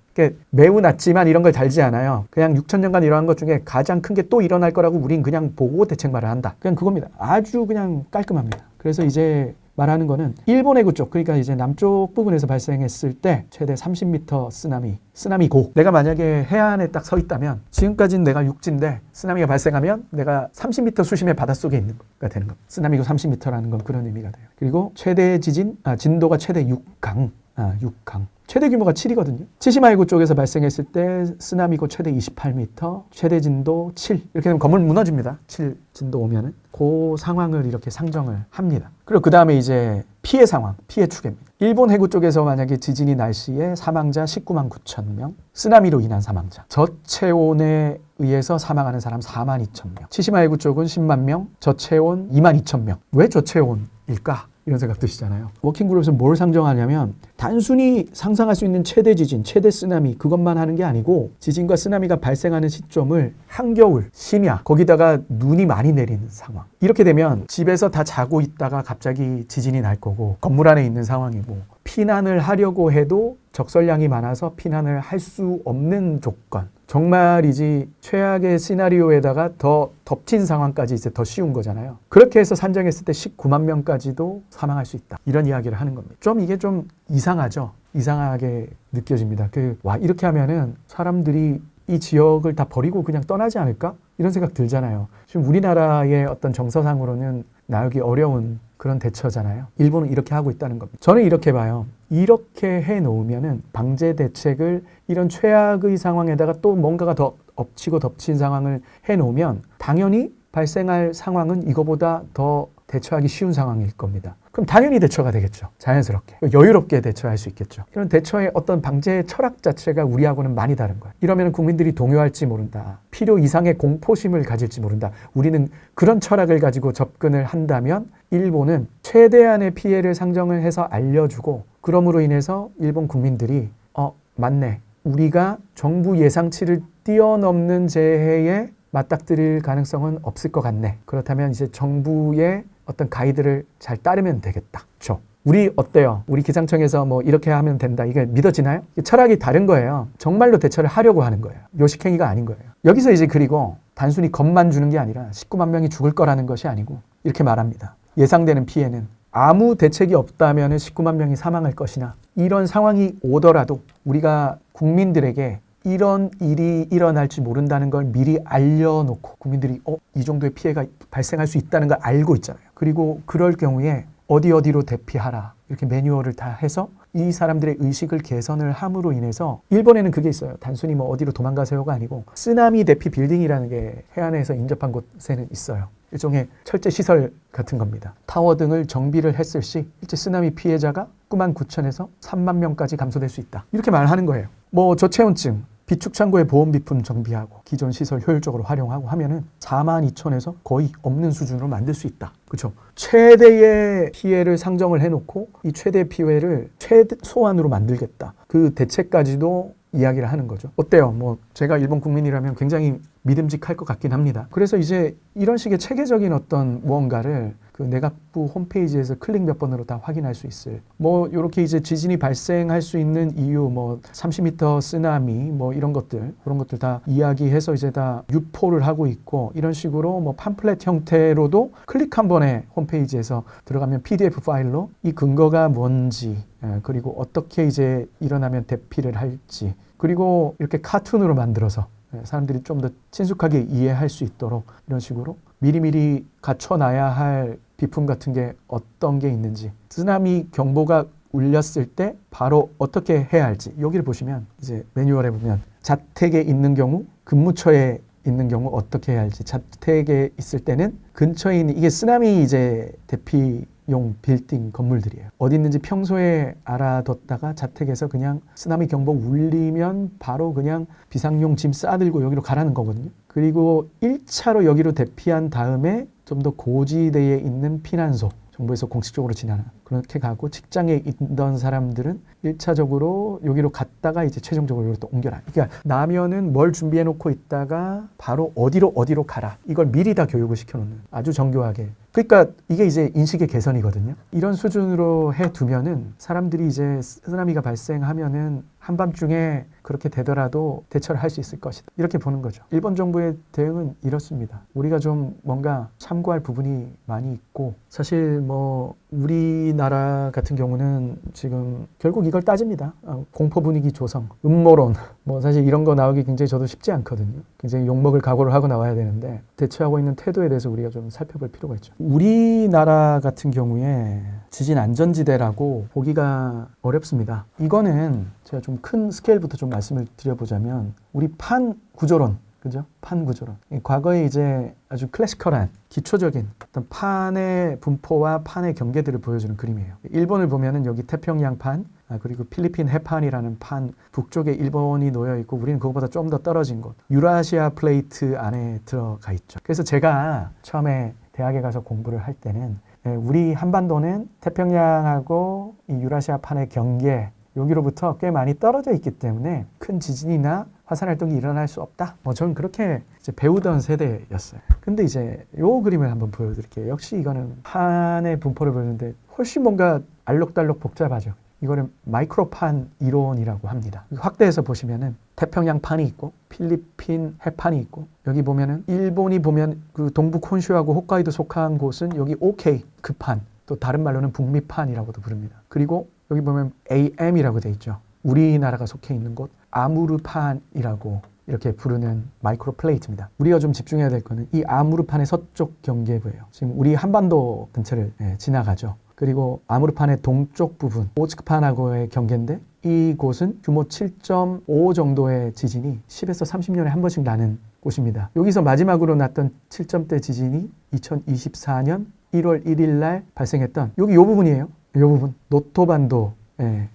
매우 낮지만 이런 걸 달지 않아요. 그냥 6,000년간 일어난 것 중에 가장 큰 게 또 일어날 거라고 우린 그냥 보고 대책 마련을 한다. 그냥 그겁니다. 아주 그냥 깔끔합니다. 그래서 이제 말하는 거는 일본 해구 쪽, 그러니까 이제 남쪽 부분에서 발생했을 때 최대 30m 쓰나미고 내가 만약에 해안에 딱 서 있다면 지금까지는 내가 육지인데 쓰나미가 발생하면 내가 30m 수심의 바닷속에 있는 거가 되는 겁니다. 쓰나미고 30m라는 건 그런 의미가 돼요. 그리고 최대 진도가 최대 6강. 6강. 최대 규모가 7이거든요. 치시마 해구 쪽에서 발생했을 때 쓰나미고 최대 28m, 최대 진도 7. 이렇게 되면 건물 무너집니다. 7 진도 오면은. 그 상황을 이렇게 상정을 합니다. 그리고 그 다음에 이제 피해 상황, 피해 추계입니다. 일본 해구 쪽에서 만약에 지진이 날 시에 사망자 19만 9천 명, 쓰나미로 인한 사망자, 저체온에 의해서 사망하는 사람 4만 2천 명, 치시마 해구 쪽은 10만 명, 저체온 2만 2천 명. 왜 저체온일까? 이런 생각 드시잖아요. 워킹그룹에서 뭘 상정하냐면 단순히 상상할 수 있는 최대 지진, 최대 쓰나미 그것만 하는 게 아니고 지진과 쓰나미가 발생하는 시점을 한겨울, 심야, 거기다가 눈이 많이 내리는 상황. 이렇게 되면 집에서 다 자고 있다가 갑자기 지진이 날 거고 건물 안에 있는 상황이고 피난을 하려고 해도 적설량이 많아서 피난을 할 수 없는 조건. 정말이지 최악의 시나리오에다가 더 덮친 상황까지 이제 더 쉬운 거잖아요. 그렇게 해서 산정했을 때 19만 명까지도 사망할 수 있다. 이런 이야기를 하는 겁니다. 좀 이게 좀 이상하죠. 이상하게 느껴집니다. 이렇게 하면은 사람들이 이 지역을 다 버리고 그냥 떠나지 않을까? 이런 생각 들잖아요. 지금 우리나라의 어떤 정서상으로는 나오기 어려운 그런 대처잖아요. 일본은 이렇게 하고 있다는 겁니다. 저는 이렇게 봐요. 이렇게 해놓으면은 방제 대책을 이런 최악의 상황에다가 또 뭔가가 더 엎치고 덮친 상황을 해놓으면 당연히 발생할 상황은 이거보다 더 대처하기 쉬운 상황일 겁니다. 그럼 당연히 대처가 되겠죠. 자연스럽게. 여유롭게 대처할 수 있겠죠. 이런 대처의 어떤 방제 철학 자체가 우리하고는 많이 다른 거예요. 이러면 국민들이 동요할지 모른다. 필요 이상의 공포심을 가질지 모른다. 우리는 그런 철학을 가지고 접근을 한다면 일본은 최대한의 피해를 상정을 해서 알려주고 그럼으로 인해서 일본 국민들이 맞네. 우리가 정부 예상치를 뛰어넘는 재해에 맞닥뜨릴 가능성은 없을 것 같네. 그렇다면 이제 정부의 어떤 가이드를 잘 따르면 되겠다. 그렇죠? 우리 어때요? 우리 기상청에서 뭐 이렇게 하면 된다. 이게 믿어지나요? 철학이 다른 거예요. 정말로 대처를 하려고 하는 거예요. 요식행위가 아닌 거예요. 여기서 이제 그리고 단순히 겁만 주는 게 아니라 19만 명이 죽을 거라는 것이 아니고 이렇게 말합니다. 예상되는 피해는 아무 대책이 없다면 19만 명이 사망할 것이나 이런 상황이 오더라도 우리가 국민들에게 이런 일이 일어날지 모른다는 걸 미리 알려놓고 국민들이 이 정도의 피해가 발생할 수 있다는 걸 알고 있잖아요. 그리고 그럴 경우에 어디로 대피하라 이렇게 매뉴얼을 다 해서 이 사람들의 의식을 개선을 함으로 인해서 일본에는 그게 있어요. 단순히 뭐 어디로 도망가세요가 아니고 쓰나미 대피 빌딩이라는 게 해안에서 인접한 곳에는 있어요. 일종의 철제 시설 같은 겁니다. 타워 등을 정비를 했을 시 실제 쓰나미 피해자가 99,000에서 3만 명까지 감소될 수 있다. 이렇게 말하는 거예요. 뭐 저체온증, 비축창고의 보험 비품 정비하고 기존 시설 효율적으로 활용하고 하면은 42,000에서 거의 없는 수준으로 만들 수 있다. 그렇죠? 최대의 피해를 상정을 해놓고 이 최대 피해를 최소한으로 만들겠다. 그 대책까지도 이야기를 하는 거죠. 어때요? 뭐 제가 일본 국민이라면 굉장히 믿음직할 것 같긴 합니다. 그래서 이제 이런 식의 체계적인 어떤 무언가를 그 내각부 홈페이지에서 클릭 몇 번으로 다 확인할 수 있을 뭐 이렇게 이제 지진이 발생할 수 있는 이유 뭐 30m 쓰나미 뭐 이런 것들 그런 것들 다 이야기해서 이제 다 유포를 하고 있고 이런 식으로 뭐 팜플렛 형태로도 클릭 한 번에 홈페이지에서 들어가면 PDF 파일로 이 근거가 뭔지 그리고 어떻게 이제 일어나면 대피를 할지 그리고 이렇게 카툰으로 만들어서 사람들이 좀 더 친숙하게 이해할 수 있도록 이런 식으로 미리미리 갖춰놔야 할 비품 같은 게 어떤 게 있는지 쓰나미 경보가 울렸을 때 바로 어떻게 해야 할지 여기를 보시면 이제 매뉴얼에 보면 자택에 있는 경우 근무처에 있는 경우 어떻게 해야 할지 자택에 있을 때는 근처에 있는 이게 쓰나미 이제 대피용 빌딩 건물들이에요. 어디 있는지 평소에 알아뒀다가 자택에서 그냥 쓰나미 경보 울리면 바로 그냥 비상용 짐 싸들고 여기로 가라는 거거든요. 그리고 1차로 여기로 대피한 다음에 좀 더 고지대에 있는 피난소 정부에서 공식적으로 진행하는 그렇게 가고 직장에 있던 사람들은 1차적으로 여기로 갔다가 이제 최종적으로 여기로 또 옮겨라. 그러니까 나면은 뭘 준비해 놓고 있다가 바로 어디로 가라. 이걸 미리 다 교육을 시켜놓는 아주 정교하게. 그러니까 이게 이제 인식의 개선이거든요. 이런 수준으로 해두면은 사람들이 이제 쓰나미가 발생하면은 한밤중에 그렇게 되더라도 대처를 할 수 있을 것이다. 이렇게 보는 거죠. 일본 정부의 대응은 이렇습니다. 우리가 좀 뭔가 참고할 부분이 많이 있고 사실 뭐 우리나라 같은 경우는 지금 결국 이걸 따집니다. 공포 분위기 조성, 음모론 뭐 사실 이런 거 나오기 굉장히 저도 쉽지 않거든요. 굉장히 욕먹을 각오를 하고 나와야 되는데 대처하고 있는 태도에 대해서 우리가 좀 살펴볼 필요가 있죠. 우리나라 같은 경우에 지진 안전지대라고 보기가 어렵습니다. 이거는 제가 좀 큰 스케일부터 좀 말씀을 드려보자면 우리 판 구조론, 그죠? 판 구조론. 과거에 이제 아주 클래시컬한 기초적인 어떤 판의 분포와 판의 경계들을 보여주는 그림이에요. 일본을 보면은 여기 태평양 판, 그리고 필리핀 해판이라는 판 북쪽에 일본이 놓여 있고 우리는 그것보다 좀 더 떨어진 곳 유라시아 플레이트 안에 들어가 있죠. 그래서 제가 처음에 대학에 가서 공부를 할 때는 우리 한반도는 태평양하고 이 유라시아 판의 경계 여기로부터 꽤 많이 떨어져 있기 때문에 큰 지진이나 화산 활동이 일어날 수 없다. 저는 그렇게 이제 배우던 세대였어요. 근데 이제 요 그림을 한번 보여드릴게요. 역시 이거는 판의 분포를 보여주는데 훨씬 뭔가 알록달록 복잡하죠. 이거는 마이크로판 이론이라고 합니다. 확대해서 보시면은 태평양 판이 있고 필리핀 해판이 있고 여기 보면은 일본이 보면 그 동북 콘슈하고 홋카이도 속한 곳은 여기 OK 그 판, 또 다른 말로는 북미판이라고도 부릅니다. 그리고 여기 보면 AM이라고 돼 있죠. 우리나라가 속해 있는 곳 아무르판이라고 이렇게 부르는 마이크로 플레이트입니다. 우리가 좀 집중해야 될 거는 이 아무르판의 서쪽 경계부예요. 지금 우리 한반도 근처를 지나가죠. 그리고 아무르판의 동쪽 부분 오츠크판하고의 경계인데 이곳은 규모 7.5 정도의 지진이 10에서 30년에 한 번씩 나는 곳입니다. 여기서 마지막으로 났던 7점대 지진이 2024년 1월 1일 날 발생했던 여기 이 부분이에요. 이 부분 노토반도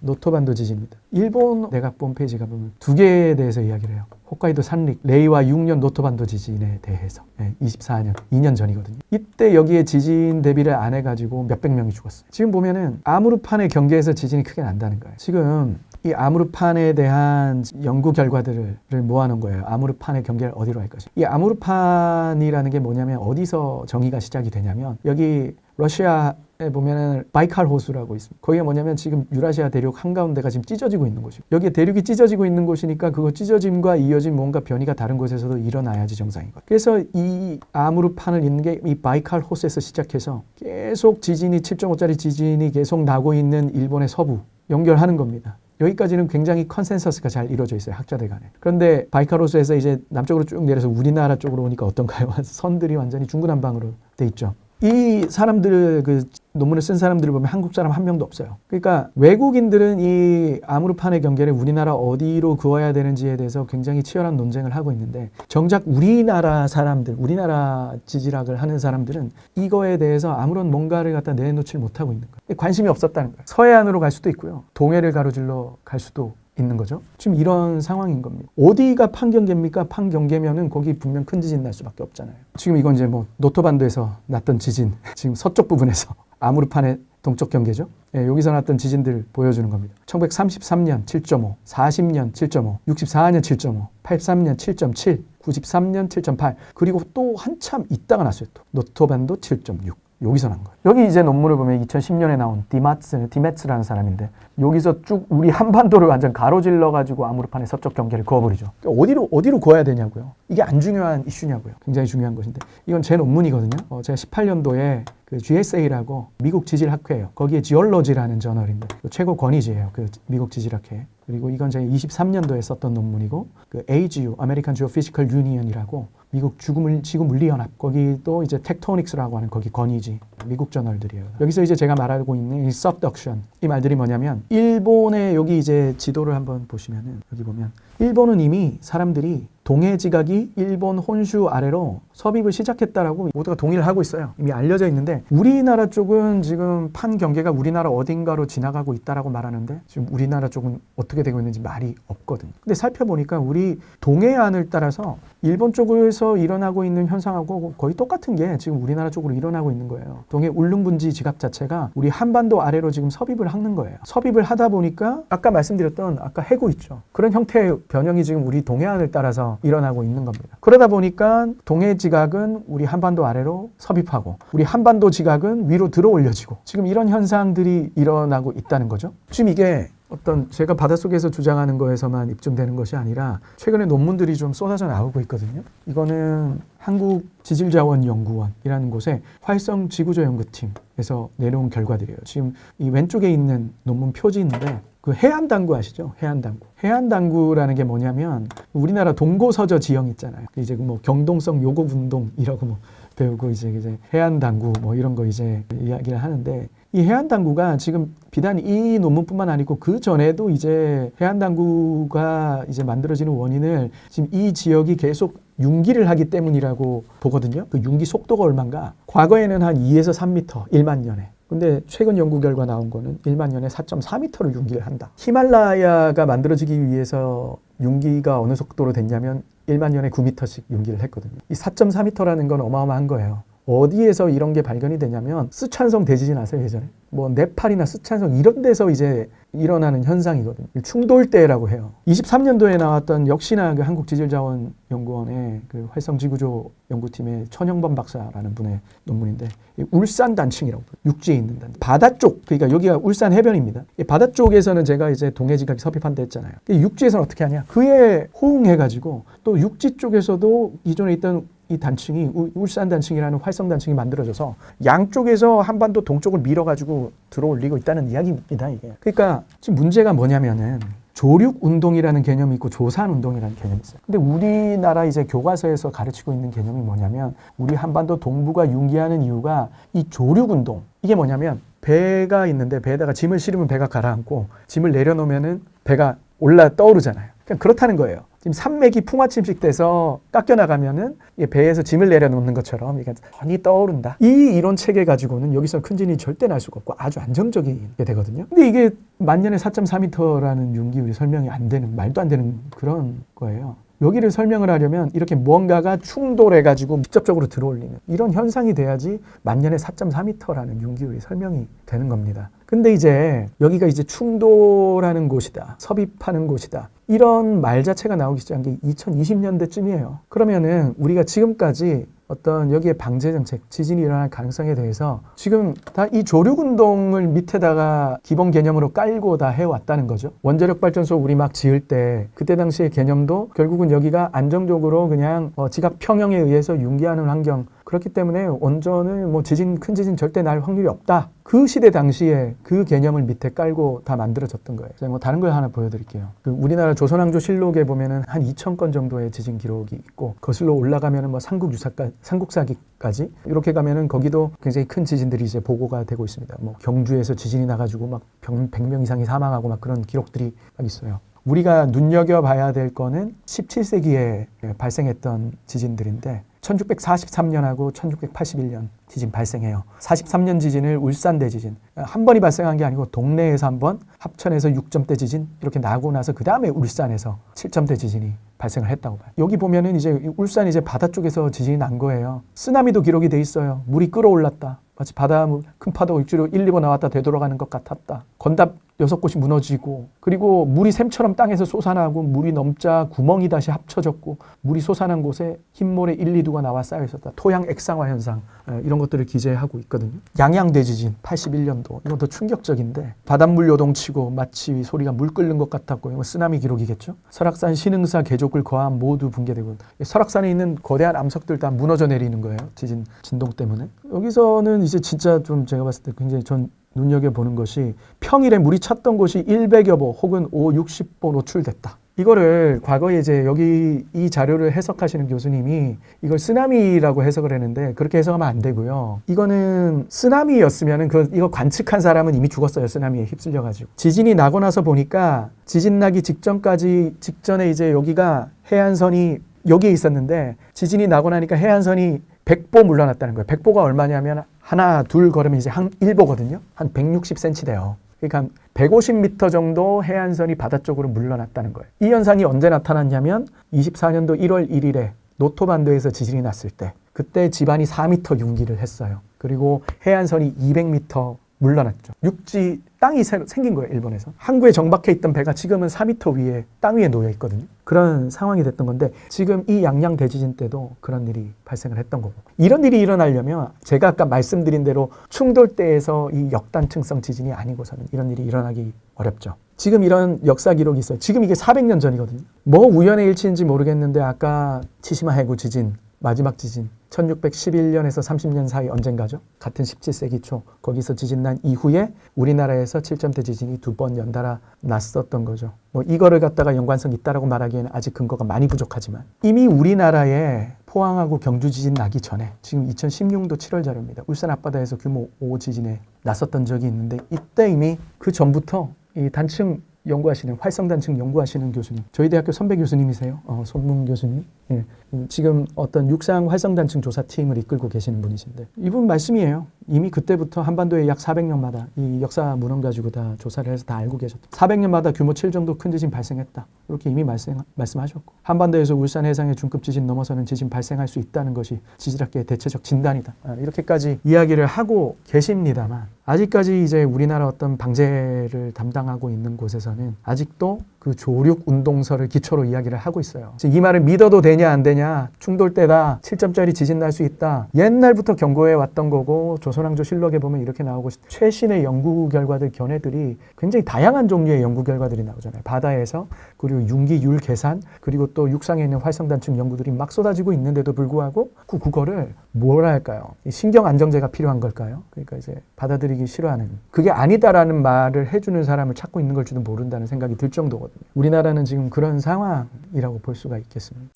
노토반도 지진입니다. 일본 내각부 홈페이지가 보면 두 개에 대해서 이야기를 해요. 홋카이도 산릭 레이와 6년 노토반도 지진에 대해서 24년 2년 전이거든요. 이때 여기에 지진 대비를 안 해가지고 몇백 명이 죽었어요. 지금 보면은 아무르판의 경계에서 지진이 크게 난다는 거예요. 지금 이 아무르판에 대한 연구 결과들을 모아놓은 거예요. 아무르판의 경계를 어디로 할 것인가. 이 아무르판이라는 게 뭐냐면 어디서 정의가 시작이 되냐면 여기 러시아에 보면은 바이칼 호수라고 있습니다. 거기가 뭐냐면 지금 유라시아 대륙 한가운데가 지금 찢어지고 있는 곳이고 여기에 대륙이 찢어지고 있는 곳이니까 그거 찢어짐과 이어진 뭔가 변이가 다른 곳에서도 일어나야지 정상인 거예요. 그래서 이 아무르판을 잇는 게 이 바이칼 호수에서 시작해서 계속 지진이 7.5짜리 지진이 계속 나고 있는 일본의 서부 연결하는 겁니다. 여기까지는 굉장히 컨센서스가 잘 이루어져 있어요. 학자들 간에. 그런데 바이칼 호수에서 이제 남쪽으로 쭉 내려서 우리나라 쪽으로 오니까 어떤가요? 선들이 완전히 중구난방으로 돼 있죠. 이 사람들 그 논문을 쓴 사람들을 보면 한국 사람 한 명도 없어요. 그러니까 외국인들은 이 아무르판의 경계를 우리나라 어디로 그어야 되는지에 대해서 굉장히 치열한 논쟁을 하고 있는데 정작 우리나라 사람들, 우리나라 지질학을 하는 사람들은 이거에 대해서 아무런 뭔가를 갖다 내놓지 못하고 있는 거예요. 관심이 없었다는 거예요. 서해안으로 갈 수도 있고요. 동해를 가로질러 갈 수도 있는 거죠. 지금 이런 상황인 겁니다. 어디가 판경계입니까? 판경계면은 거기 분명 큰 지진 날 수밖에 없잖아요. 지금 이건 이제 뭐 노토반도에서 났던 지진, 지금 서쪽 부분에서 아무르판의 동쪽 경계죠. 여기서 났던 지진들 보여주는 겁니다. 1933년 7.5, 40년 7.5, 64년 7.5, 83년 7.7, 93년 7.8 그리고 또 한참 있다가 났어요. 또 노토반도 7.6. 여기서 난 거예요. 여기 이제 논문을 보면 2010년에 나온 디메츠라는 사람인데 여기서 쭉 우리 한반도를 완전 가로질러 가지고 아무르판의 서쪽 경계를 그어버리죠. 어디로 그어야 되냐고요. 이게 안 중요한 이슈냐고요. 굉장히 중요한 것인데 이건 제 논문이거든요. 제가 18년도에 그 GSA라고 미국 지질학회예요. 거기에 지올로지라는 저널인데 최고 권위지예요. 그 미국 지질학회. 그리고 이건 제가 23년도에 썼던 논문이고 그 AGU, American Geophysical Union이라고 미국 지구물리연합 거기도 이제 텍토닉스라고 하는 거기 권위지 미국 저널들이에요. 여기서 이제 제가 말하고 있는 이 subduction 이 말들이 뭐냐면 일본의 여기 이제 지도를 한번 보시면은 여기 보면 일본은 이미 사람들이 동해 지각이 일본 혼슈 아래로 섭입을 시작했다라고 모두가 동의를 하고 있어요. 이미 알려져 있는데 우리나라 쪽은 지금 판 경계가 우리나라 어딘가로 지나가고 있다라고 말하는데 지금 우리나라 쪽은 어떻게 되고 있는지 말이 없거든요. 근데 살펴보니까 우리 동해안을 따라서 일본 쪽에서 일어나고 있는 현상하고 거의 똑같은 게 지금 우리나라 쪽으로 일어나고 있는 거예요. 동해 울릉분지 지각 자체가 우리 한반도 아래로 지금 섭입을 하는 거예요. 섭입을 하다 보니까 아까 말씀드렸던 아까 해구 있죠. 그런 형태의 변형이 지금 우리 동해안을 따라서 일어나고 있는 겁니다. 그러다 보니까 동해 지각은 우리 한반도 아래로 섭입하고 우리 한반도 지각은 위로 들어 올려지고 지금 이런 현상들이 일어나고 있다는 거죠. 지금 이게 어떤 제가 바닷속에서 주장하는 거에서만 입증되는 것이 아니라 최근에 논문들이 좀 쏟아져 나오고 있거든요. 이거는 한국지질자원연구원이라는 곳의 활성지구조연구팀에서 내놓은 결과들이에요. 지금 이 왼쪽에 있는 논문 표지인데 그 해안당구 아시죠? 해안당구. 해안당구라는 게 뭐냐면 우리나라 동고서저 지형 있잖아요. 이제 뭐 경동성 요곡운동 이라고 뭐 배우고 이제 해안당구 뭐 이런 거 이제 이야기를 하는데 이 해안당구가 지금 비단 이 논문뿐만 아니고 그 전에도 이제 해안당구가 이제 만들어지는 원인을 지금 이 지역이 계속 융기를 하기 때문이라고 보거든요. 그 융기 속도가 얼마인가? 과거에는 한 2에서 3m 1만 년에. 근데 최근 연구 결과 나온 거는 1만 년에 4.4m를 융기를 한다. 히말라야가 만들어지기 위해서 융기가 어느 속도로 됐냐면 1만 년에 9m씩 융기를 했거든요. 이 4.4m라는 건 어마어마한 거예요. 어디에서 이런 게 발견이 되냐면 스촨성 대지진 아세요? 예전에 뭐 네팔이나 스촨성 이런 데서 이제 일어나는 현상이거든요. 충돌대라고 해요. 23년도에 나왔던 역시나 그 한국지질자원연구원의 그 활성지구조 연구팀의 천영범 박사라는 분의 논문인데 울산 단층이라고 육지에 있는 단층. 바다 쪽 그러니까 여기가 울산 해변입니다. 바다 쪽에서는 제가 이제 동해지각이 섭입한다 했잖아요. 육지에서는 어떻게 하냐? 그에 호응해가지고 또 육지 쪽에서도 기존에 있던 이 단층이 울산 단층이라는 활성 단층이 만들어져서 양쪽에서 한반도 동쪽을 밀어가지고 들어올리고 있다는 이야기입니다. 이게. 그러니까 지금 문제가 뭐냐면은 조륙 운동이라는 개념이 있고 조산 운동이라는 개념이 있어요. 근데 우리나라 이제 교과서에서 가르치고 있는 개념이 뭐냐면 우리 한반도 동부가 융기하는 이유가 이 조륙 운동. 이게 뭐냐면 배가 있는데 배에다가 짐을 실으면 배가 가라앉고 짐을 내려놓으면은 배가 올라 떠오르잖아요. 그냥 그렇다는 거예요. 지금 산맥이 풍화침식 돼서 깎여 나가면은 배에서 짐을 내려놓는 것처럼 이게 전이 떠오른다. 이 이론 체계 가지고는 여기서 큰 진이 절대 날 수가 없고 아주 안정적이게 되거든요. 근데 이게 만년에 4.4m라는 융기율이 설명이 안 되는, 말도 안 되는 그런 거예요. 여기를 설명을 하려면 이렇게 무언가가 충돌해가지고 직접적으로 들어올리는 이런 현상이 돼야지 만년에 4.4m라는 융기율이 설명이 되는 겁니다. 근데 이제 여기가 이제 충돌하는 곳이다, 섭입하는 곳이다, 이런 말 자체가 나오기 시작한 게 2020년대쯤이에요. 그러면은 우리가 지금까지 어떤 여기에 방제 정책, 지진이 일어날 가능성에 대해서 지금 다 이 조력 운동을 밑에다가 기본 개념으로 깔고 다 해왔다는 거죠. 원자력 발전소 우리 막 지을 때 그때 당시의 개념도 결국은 여기가 안정적으로 그냥 지각 평형에 의해서 융기하는 환경, 그렇기 때문에 원전은 뭐 큰 지진 절대 날 확률이 없다. 그 시대 당시에 그 개념을 밑에 깔고 다 만들어졌던 거예요. 제가 뭐 다른 걸 하나 보여드릴게요. 그 우리나라 조선왕조 실록에 보면은 한 2,000건 정도의 지진 기록이 있고 거슬러 올라가면은 뭐 삼국사기까지 이렇게 가면은 거기도 굉장히 큰 지진들이 이제 보고가 되고 있습니다. 뭐 경주에서 지진이 나가지고 막 100명 이상이 사망하고 막 그런 기록들이 막 있어요. 우리가 눈여겨봐야 될 거는 17세기에 발생했던 지진들인데 1643년하고 1681년 지진 발생해요. 43년 지진을 울산대 지진, 한 번이 발생한 게 아니고 동래에서 한 번, 합천에서 6점대 지진 이렇게 나고 나서 그 다음에 울산에서 7점대 지진이 발생을 했다고 봐요. 여기 보면은 이제 울산 이제 바다 쪽에서 지진이 난 거예요. 쓰나미도 기록이 돼 있어요. 물이 끌어올랐다. 마치 바다 큰 파도가 육지로 1, 2번 나왔다 되돌아가는 것 같았다. 건답 6곳이 무너지고, 그리고 물이 샘처럼 땅에서 솟아나고 물이 넘자 구멍이 다시 합쳐졌고 물이 솟아난 곳에 흰모래 1, 2두가 나와 쌓여 있었다. 토양 액상화 현상, 이런 것들을 기재하고 있거든요. 양양대지진 81년도, 이건 더 충격적인데 바닷물 요동치고 마치 소리가 물 끓는 것 같았고, 이건 쓰나미 기록이겠죠. 설악산 신흥사 개족을 거함 모두 붕괴되고, 설악산에 있는 거대한 암석들 다 무너져 내리는 거예요. 지진 진동 때문에. 여기서는 이제 진짜 좀 제가 봤을 때 굉장히 전 눈여겨보는 것이 평일에 물이 찼던 곳이 100여 보 혹은 5, 60보 노출됐다. 이거를 과거에 이제 여기 이 자료를 해석하시는 교수님이 이걸 쓰나미라고 해석을 했는데 그렇게 해석하면 안 되고요. 이거는 쓰나미였으면 이거 관측한 사람은 이미 죽었어요. 쓰나미에 휩쓸려가지고. 지진이 나고 나서 보니까 지진 나기 직전에 이제 여기가 해안선이 여기에 있었는데 지진이 나고 나니까 해안선이 100보 물러났다는 거예요. 100보가 얼마냐면 하나, 둘 걸으면 이제 한 1보거든요. 한 160cm 돼요. 그러니까 한 150m 정도 해안선이 바다 쪽으로 물러났다는 거예요. 이 현상이 언제 나타났냐면 24년도 1월 1일에 노토반도에서 지진이 났을 때, 그때 지반이 4m 융기를 했어요. 그리고 해안선이 200m 물러났죠. 육지 땅이 새로 생긴 거예요. 일본에서. 항구에 정박해 있던 배가 지금은 4m 위에 땅 위에 놓여 있거든요. 그런 상황이 됐던 건데 지금 이 양양 대지진 때도 그런 일이 발생을 했던 거고, 이런 일이 일어나려면 제가 아까 말씀드린 대로 충돌대에서 이 역단층성 지진이 아니고서는 이런 일이 일어나기 어렵죠. 지금 이런 역사 기록이 있어요. 지금 이게 400년 전이거든요. 뭐 우연의 일치인지 모르겠는데 아까 치시마 해구 지진, 마지막 지진 1611년에서 30년 사이 언젠가죠. 같은 17세기 초 거기서 지진 난 이후에 우리나라에서 7점대 지진이 2번 연달아 났었던 거죠. 뭐 이거를 갖다가 연관성 있다라고 말하기에는 아직 근거가 많이 부족하지만 이미 우리나라에 포항하고 경주 지진 나기 전에 지금 2016년도 7월 자료입니다. 울산 앞바다에서 규모 5 지진에 났었던 적이 있는데 이때 이미 그 전부터 이 단층 연구하시는 활성단층 연구하시는 교수님, 저희 대학교 선배 교수님이세요. 손문 교수님. 예. 지금 어떤 육상 활성단층 조사팀을 이끌고 계시는 분이신데 이분 말씀이에요. 이미 그때부터 한반도에 약 400년마다 이 역사 문헌 가지고 다 조사를 해서 다 알고 계셨다. 400년마다 규모 7 정도 큰 지진 발생했다. 이렇게 이미 말씀하셨고, 한반도에서 울산 해상의 중급 지진 넘어서는 지진 발생할 수 있다는 것이 지질학계의 대체적 진단이다. 이렇게까지 이야기를 하고 계십니다만 아직까지 이제 우리나라 어떤 방제를 담당하고 있는 곳에서는 아직도 그 조륙 운동설을 기초로 이야기를 하고 있어요. 이 말을 믿어도 되냐 안 되냐, 충돌대다, 7점짜리 지진 날 수 있다, 옛날부터 경고해 왔던 거고 조선왕조 실록에 보면 이렇게 나오고, 최신의 연구 결과들, 견해들이 굉장히 다양한 종류의 연구 결과들이 나오잖아요. 바다에서, 그리고 융기율 계산, 그리고 또 육상에 있는 활성단층 연구들이 막 쏟아지고 있는데도 불구하고 그거를 뭐라 할까요? 신경 안정제가 필요한 걸까요? 그러니까 이제 받아들이기 싫어하는, 그게 아니다라는 말을 해주는 사람을 찾고 있는 걸지도 모른다는 생각이 들 정도거든요. 우리나라는 지금 그런 상황이라고 볼 수가 있겠습니다.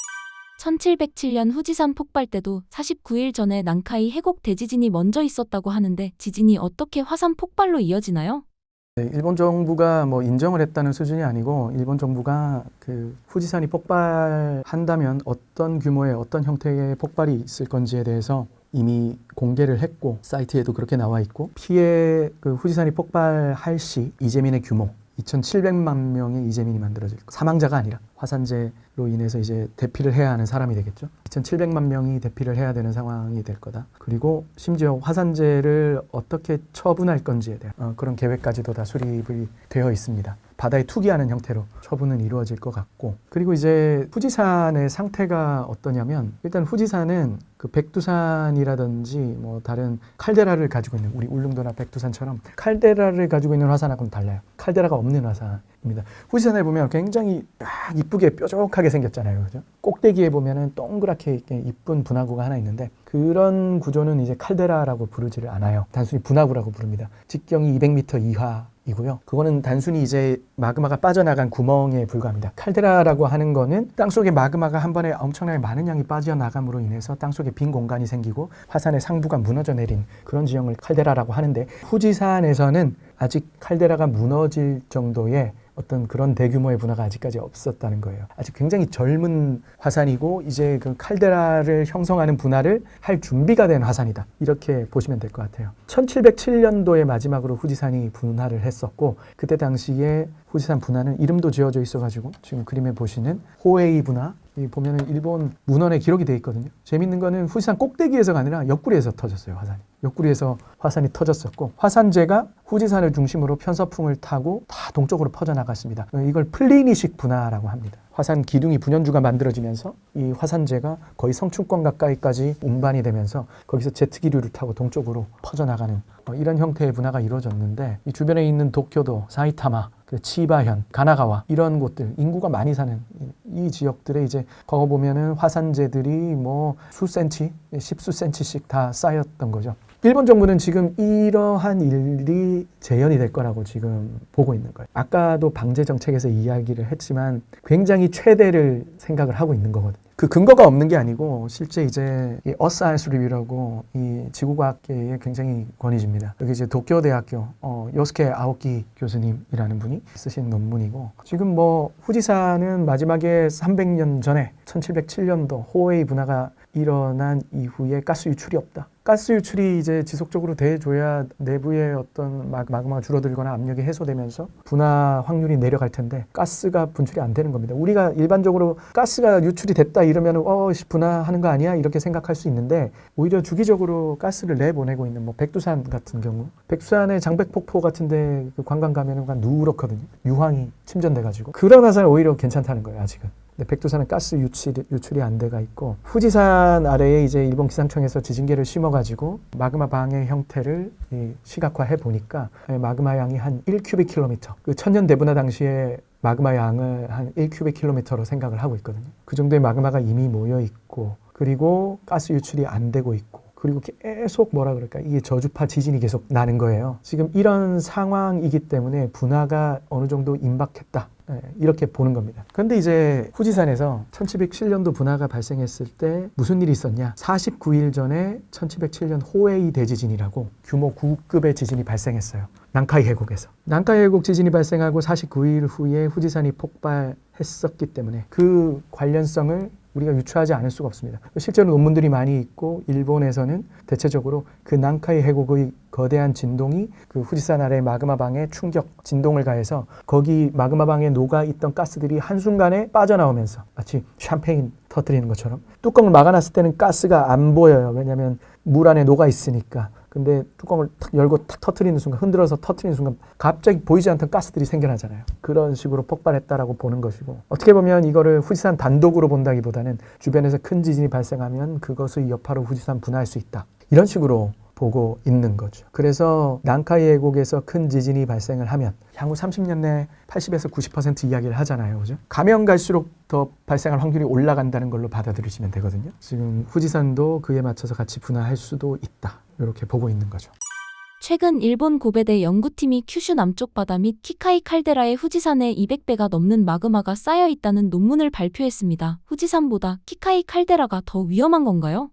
1707년 후지산 폭발 때도 49일 전에 난카이 해곡 대지진이 먼저 있었다고 하는데 지진이 어떻게 화산 폭발로 이어지나요? 네, 일본 정부가 뭐 인정을 했다는 수준이 아니고 일본 정부가 그 후지산이 폭발한다면 어떤 규모의 어떤 형태의 폭발이 있을 건지에 대해서 이미 공개를 했고 사이트에도 그렇게 나와 있고 피해 그 후지산이 폭발할 시 이재민의 규모 2,700만 명의 이재민이 만들어질 거. 사망자가 아니라 화산재로 인해서 이제 대피를 해야 하는 사람이 되겠죠. 2,700만 명이 대피를 해야 되는 상황이 될 거다. 그리고 심지어 화산재를 어떻게 처분할 건지에 대한 그런 계획까지도 다 수립이 되어 있습니다. 바다에 투기하는 형태로 처분은 이루어질 것 같고, 그리고 이제 후지산의 상태가 어떠냐면 일단 후지산은 그 백두산이라든지 뭐 다른 칼데라를 가지고 있는 우리 울릉도나 백두산처럼 칼데라를 가지고 있는 화산하고는 달라요. 칼데라가 없는 화산입니다. 후지산에 보면 굉장히 딱 이쁘게 뾰족하게 생겼잖아요, 그죠? 꼭대기에 보면은 동그랗게 이렇게 이쁜 분화구가 하나 있는데 그런 구조는 이제 칼데라라고 부르지를 않아요. 단순히 분화구라고 부릅니다. 직경이 200m 이하. 이고요. 그거는 단순히 이제 마그마가 빠져나간 구멍에 불과합니다. 칼데라라고 하는 거는 땅속에 마그마가 한 번에 엄청나게 많은 양이 빠져나감으로 인해서 땅속에 빈 공간이 생기고 화산의 상부가 무너져 내린 그런 지형을 칼데라라고 하는데, 후지산에서는 아직 칼데라가 무너질 정도의 어떤 그런 대규모의 분화가 아직까지 없었다는 거예요. 아직 굉장히 젊은 화산이고 이제 그 칼데라를 형성하는 분화를 할 준비가 된 화산이다. 이렇게 보시면 될 것 같아요. 1707년도에 마지막으로 후지산이 분화를 했었고 그때 당시에 후지산 분화는 이름도 지어져 있어가지고 지금 그림에 보시는 호에이 분화, 이 보면은 일본 문헌에 기록이 돼 있거든요. 재밌는 거는 후지산 꼭대기에서가 아니라 옆구리에서 터졌어요, 화산이. 옆구리에서 화산이 터졌었고 화산재가 후지산을 중심으로 편서풍을 타고 다 동쪽으로 퍼져나갔습니다. 이걸 플리니식 분화라고 합니다. 화산 기둥이 분연주가 만들어지면서 이 화산재가 거의 성층권 가까이까지 운반이 되면서 거기서 제트기류를 타고 동쪽으로 퍼져나가는 이런 형태의 분화가 이루어졌는데, 이 주변에 있는 도쿄도, 사이타마, 치바현, 가나가와 이런 곳들, 인구가 많이 사는 이 지역들에 이제 거기 보면은 화산재들이 뭐 수센치, 십수센치씩 다 쌓였던 거죠. 일본 정부는 지금 이러한 일이 재현이 될 거라고 지금 보고 있는 거예요. 아까도 방제 정책에서 이야기를 했지만 굉장히 최대를 생각을 하고 있는 거거든요. 그 근거가 없는 게 아니고 실제 이제 이 Earth Science Review라고 이 지구과학계의 굉장히 권위지입니다. 여기 이제 도쿄대학교 요스케 아오키 교수님이라는 분이 쓰신 논문이고, 지금 뭐 후지산은 마지막에 300년 전에 1707년도 호에이 분화가 일어난 이후에 가스 유출이 없다. 가스 유출이 이제 지속적으로 돼줘야 내부의 어떤 마그마가 줄어들거나 압력이 해소되면서 분화 확률이 내려갈 텐데 가스가 분출이 안 되는 겁니다. 우리가 일반적으로 가스가 유출이 됐다 이러면 분화하는 거 아니야? 이렇게 생각할 수 있는데 오히려 주기적으로 가스를 내보내고 있는 뭐 백두산 같은 경우, 백두산의 장백폭포 같은데 그 관광 가면은 누렇거든요. 유황이 침전돼가지고 그런 화산은 오히려 괜찮다는 거예요, 아직은. 근데 백두산은 가스 유출이 안 돼가 있고, 후지산 아래에 이제 일본 기상청에서 지진계를 심어가지고 마그마 방의 형태를 시각화해 보니까 마그마 양이 한 1큐빅킬로미터, 그 천년 대분화 당시에 마그마 양을 한 1큐빅킬로미터로 생각을 하고 있거든요. 그 정도의 마그마가 이미 모여 있고, 그리고 가스 유출이 안 되고 있고, 그리고 계속 뭐라 그럴까, 이게 저주파 지진이 계속 나는 거예요. 지금 이런 상황이기 때문에 분화가 어느 정도 임박했다, 이렇게 보는 겁니다. 그런데 이제 후지산에서 1707년도 분화가 발생했을 때 무슨 일이 있었냐? 49일 전에 1707년 호에이 대지진이라고 규모 9급의 지진이 발생했어요. 난카이 해곡에서. 난카이 해곡 지진이 발생하고 49일 후에 후지산이 폭발했었기 때문에 그 관련성을 우리가 유추하지 않을 수가 없습니다. 실제로 논문들이 많이 있고 일본에서는 대체적으로 그 난카이 해곡의 거대한 진동이 그 후지산 아래 마그마방에 충격, 진동을 가해서 거기 마그마방에 녹아있던 가스들이 한순간에 빠져나오면서 마치 샴페인 터뜨리는 것처럼, 뚜껑을 막아놨을 때는 가스가 안 보여요. 왜냐하면 물 안에 녹아있으니까. 근데 뚜껑을 탁 열고 탁 터뜨리는 순간, 흔들어서 터뜨리는 순간 갑자기 보이지 않던 가스들이 생겨나잖아요. 그런 식으로 폭발했다라고 보는 것이고, 어떻게 보면 이거를 후지산 단독으로 본다기보다는 주변에서 큰 지진이 발생하면 그것의 여파로 후지산 분화할 수 있다, 이런 식으로 보고 있는 거죠. 그래서 난카이 해곡에서 큰 지진이 발생을 하면 향후 30년 내에 80에서 90% 이야기를 하잖아요, 그죠? 가면 갈수록 더 발생할 확률이 올라간다는 걸로 받아들이시면 되거든요. 지금 후지산도 그에 맞춰서 같이 분화할 수도 있다, 이렇게 보고 있는 거죠. 최근 일본 고베대 연구팀이 큐슈 남쪽 바다 및 키카이 칼데라의 후지산에 200배가 넘는 마그마가 쌓여 있다는 논문을 발표했습니다. 후지산보다 키카이 칼데라가 더 위험한 건가요?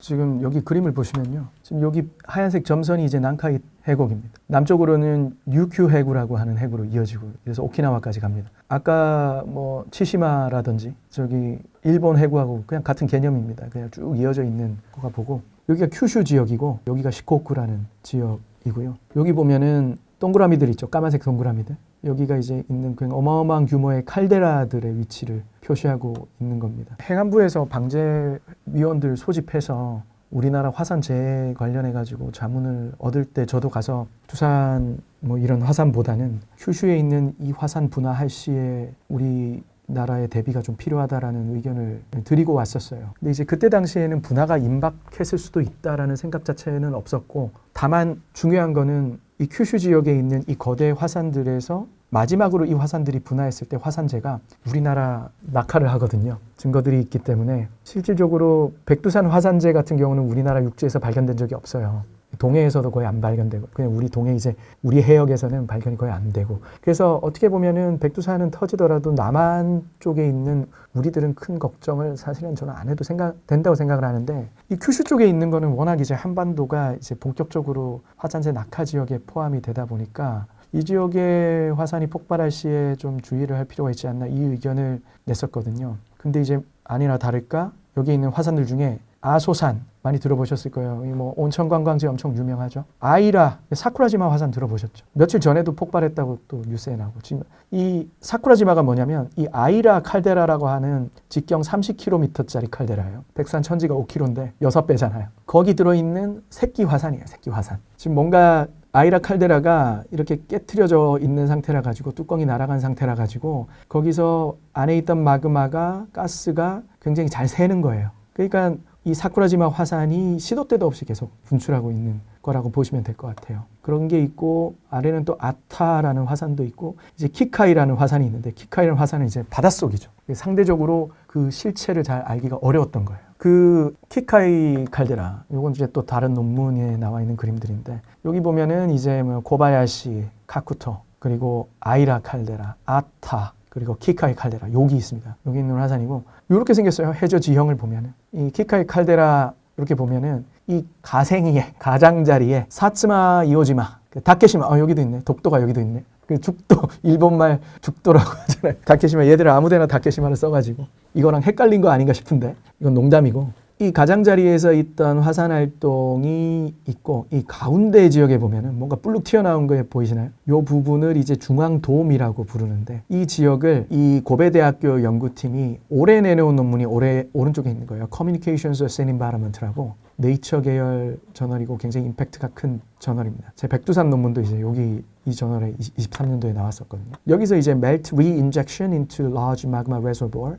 지금 여기 그림을 보시면요, 지금 여기 하얀색 점선이 이제 난카이 해곡입니다. 남쪽으로는 유큐 해구라고 하는 해구로 이어지고 그래서 오키나와까지 갑니다. 아까 뭐 치시마라든지 저기 일본 해구하고 그냥 같은 개념입니다. 그냥 쭉 이어져 있는 거가 보고 여기가 큐슈 지역이고 여기가 시코쿠라는 지역이고요. 여기 보면은 동그라미들 있죠. 까만색 동그라미들. 여기가 이제 있는 그 어마어마한 규모의 칼데라들의 위치를 표시하고 있는 겁니다. 행안부에서 방재위원들 소집해서 우리나라 화산재해 관련해 가지고 자문을 얻을 때 저도 가서 두산 뭐 이런 화산보다는 큐슈에 있는 이 화산 분화할 시에 우리나라의 대비가 좀 필요하다라는 의견을 드리고 왔었어요. 근데 이제 그때 당시에는 분화가 임박했을 수도 있다라는 생각 자체는 없었고 다만 중요한 거는 이 큐슈 지역에 있는 이 거대 화산들에서 마지막으로 이 화산들이 분화했을 때 화산재가 우리나라 낙하를 하거든요. 증거들이 있기 때문에 실질적으로 백두산 화산재 같은 경우는 우리나라 육지에서 발견된 적이 없어요. 동해에서도 거의 안 발견되고 그냥 우리 동해 이제 우리 해역에서는 발견이 거의 안 되고 그래서 어떻게 보면은 백두산은 터지더라도 남한 쪽에 있는 우리들은 큰 걱정을 사실은 저는 안 해도 된다고 생각을 하는데 이 큐슈 쪽에 있는 거는 워낙 이제 한반도가 이제 본격적으로 화산재 낙하 지역에 포함이 되다 보니까 이 지역의 화산이 폭발할 시에 좀 주의를 할 필요가 있지 않나 이 의견을 냈었거든요. 근데 이제 아니나 다를까 여기 있는 화산들 중에 아소산 많이 들어보셨을 거예요. 뭐 온천 관광지 엄청 유명하죠. 아이라 사쿠라지마 화산 들어보셨죠? 며칠 전에도 폭발했다고 또 뉴스에 나오고 지금 이 사쿠라지마가 뭐냐면 이 아이라 칼데라라고 하는 직경 30km짜리 칼데라예요. 백두산 천지가 5km인데 6배잖아요. 거기 들어있는 새끼 화산이에요. 새끼 화산. 지금 뭔가 아이라 칼데라가 이렇게 깨트려져 있는 상태라 가지고 뚜껑이 날아간 상태라 가지고 거기서 안에 있던 마그마가 가스가 굉장히 잘 새는 거예요. 그러니까 이 사쿠라지마 화산이 시도 때도 없이 계속 분출하고 있는 거라고 보시면 될 것 같아요. 그런 게 있고 아래는 또 아타라는 화산도 있고 이제 키카이라는 화산이 있는데 키카이라는 화산은 이제 바닷속이죠. 상대적으로 그 실체를 잘 알기가 어려웠던 거예요. 그 키카이 칼데라, 요건 이제 또 다른 논문에 나와 있는 그림들인데 여기 보면은 이제 뭐 고바야시, 카쿠토, 그리고 아이라 칼데라, 아타, 그리고 키카이 칼데라 여기 있습니다. 여기 있는 화산이고 이렇게 생겼어요. 해저 지형을 보면은 이 키카이 칼데라 이렇게 보면은 이 가생이의 가장자리에 사츠마 이오지마, 다케시마 여기도 있네. 독도가 여기도 있네. 그 죽도 일본말 죽도라고 하잖아요. 다케시마 얘들 아무데나 다케시마를 써가지고 이거랑 헷갈린 거 아닌가 싶은데 이건 농담이고 이 가장자리에서 있던 화산 활동이 있고 이 가운데 지역에 보면은 뭔가 불룩 튀어나온 거 보이시나요? 이 부분을 이제 중앙돔이라고 부르는데 이 지역을 이 고베대학교 연구팀이 올해 내놓은 논문이 올해 오른쪽에 있는 거예요. Communications and Environment라고 네이처 계열 저널이고 굉장히 임팩트가 큰 저널입니다. 제 백두산 논문도 이제 여기 이 저널에 23년도에 나왔었거든요. 여기서 이제 Melt Reinjection into Large Magma Reservoir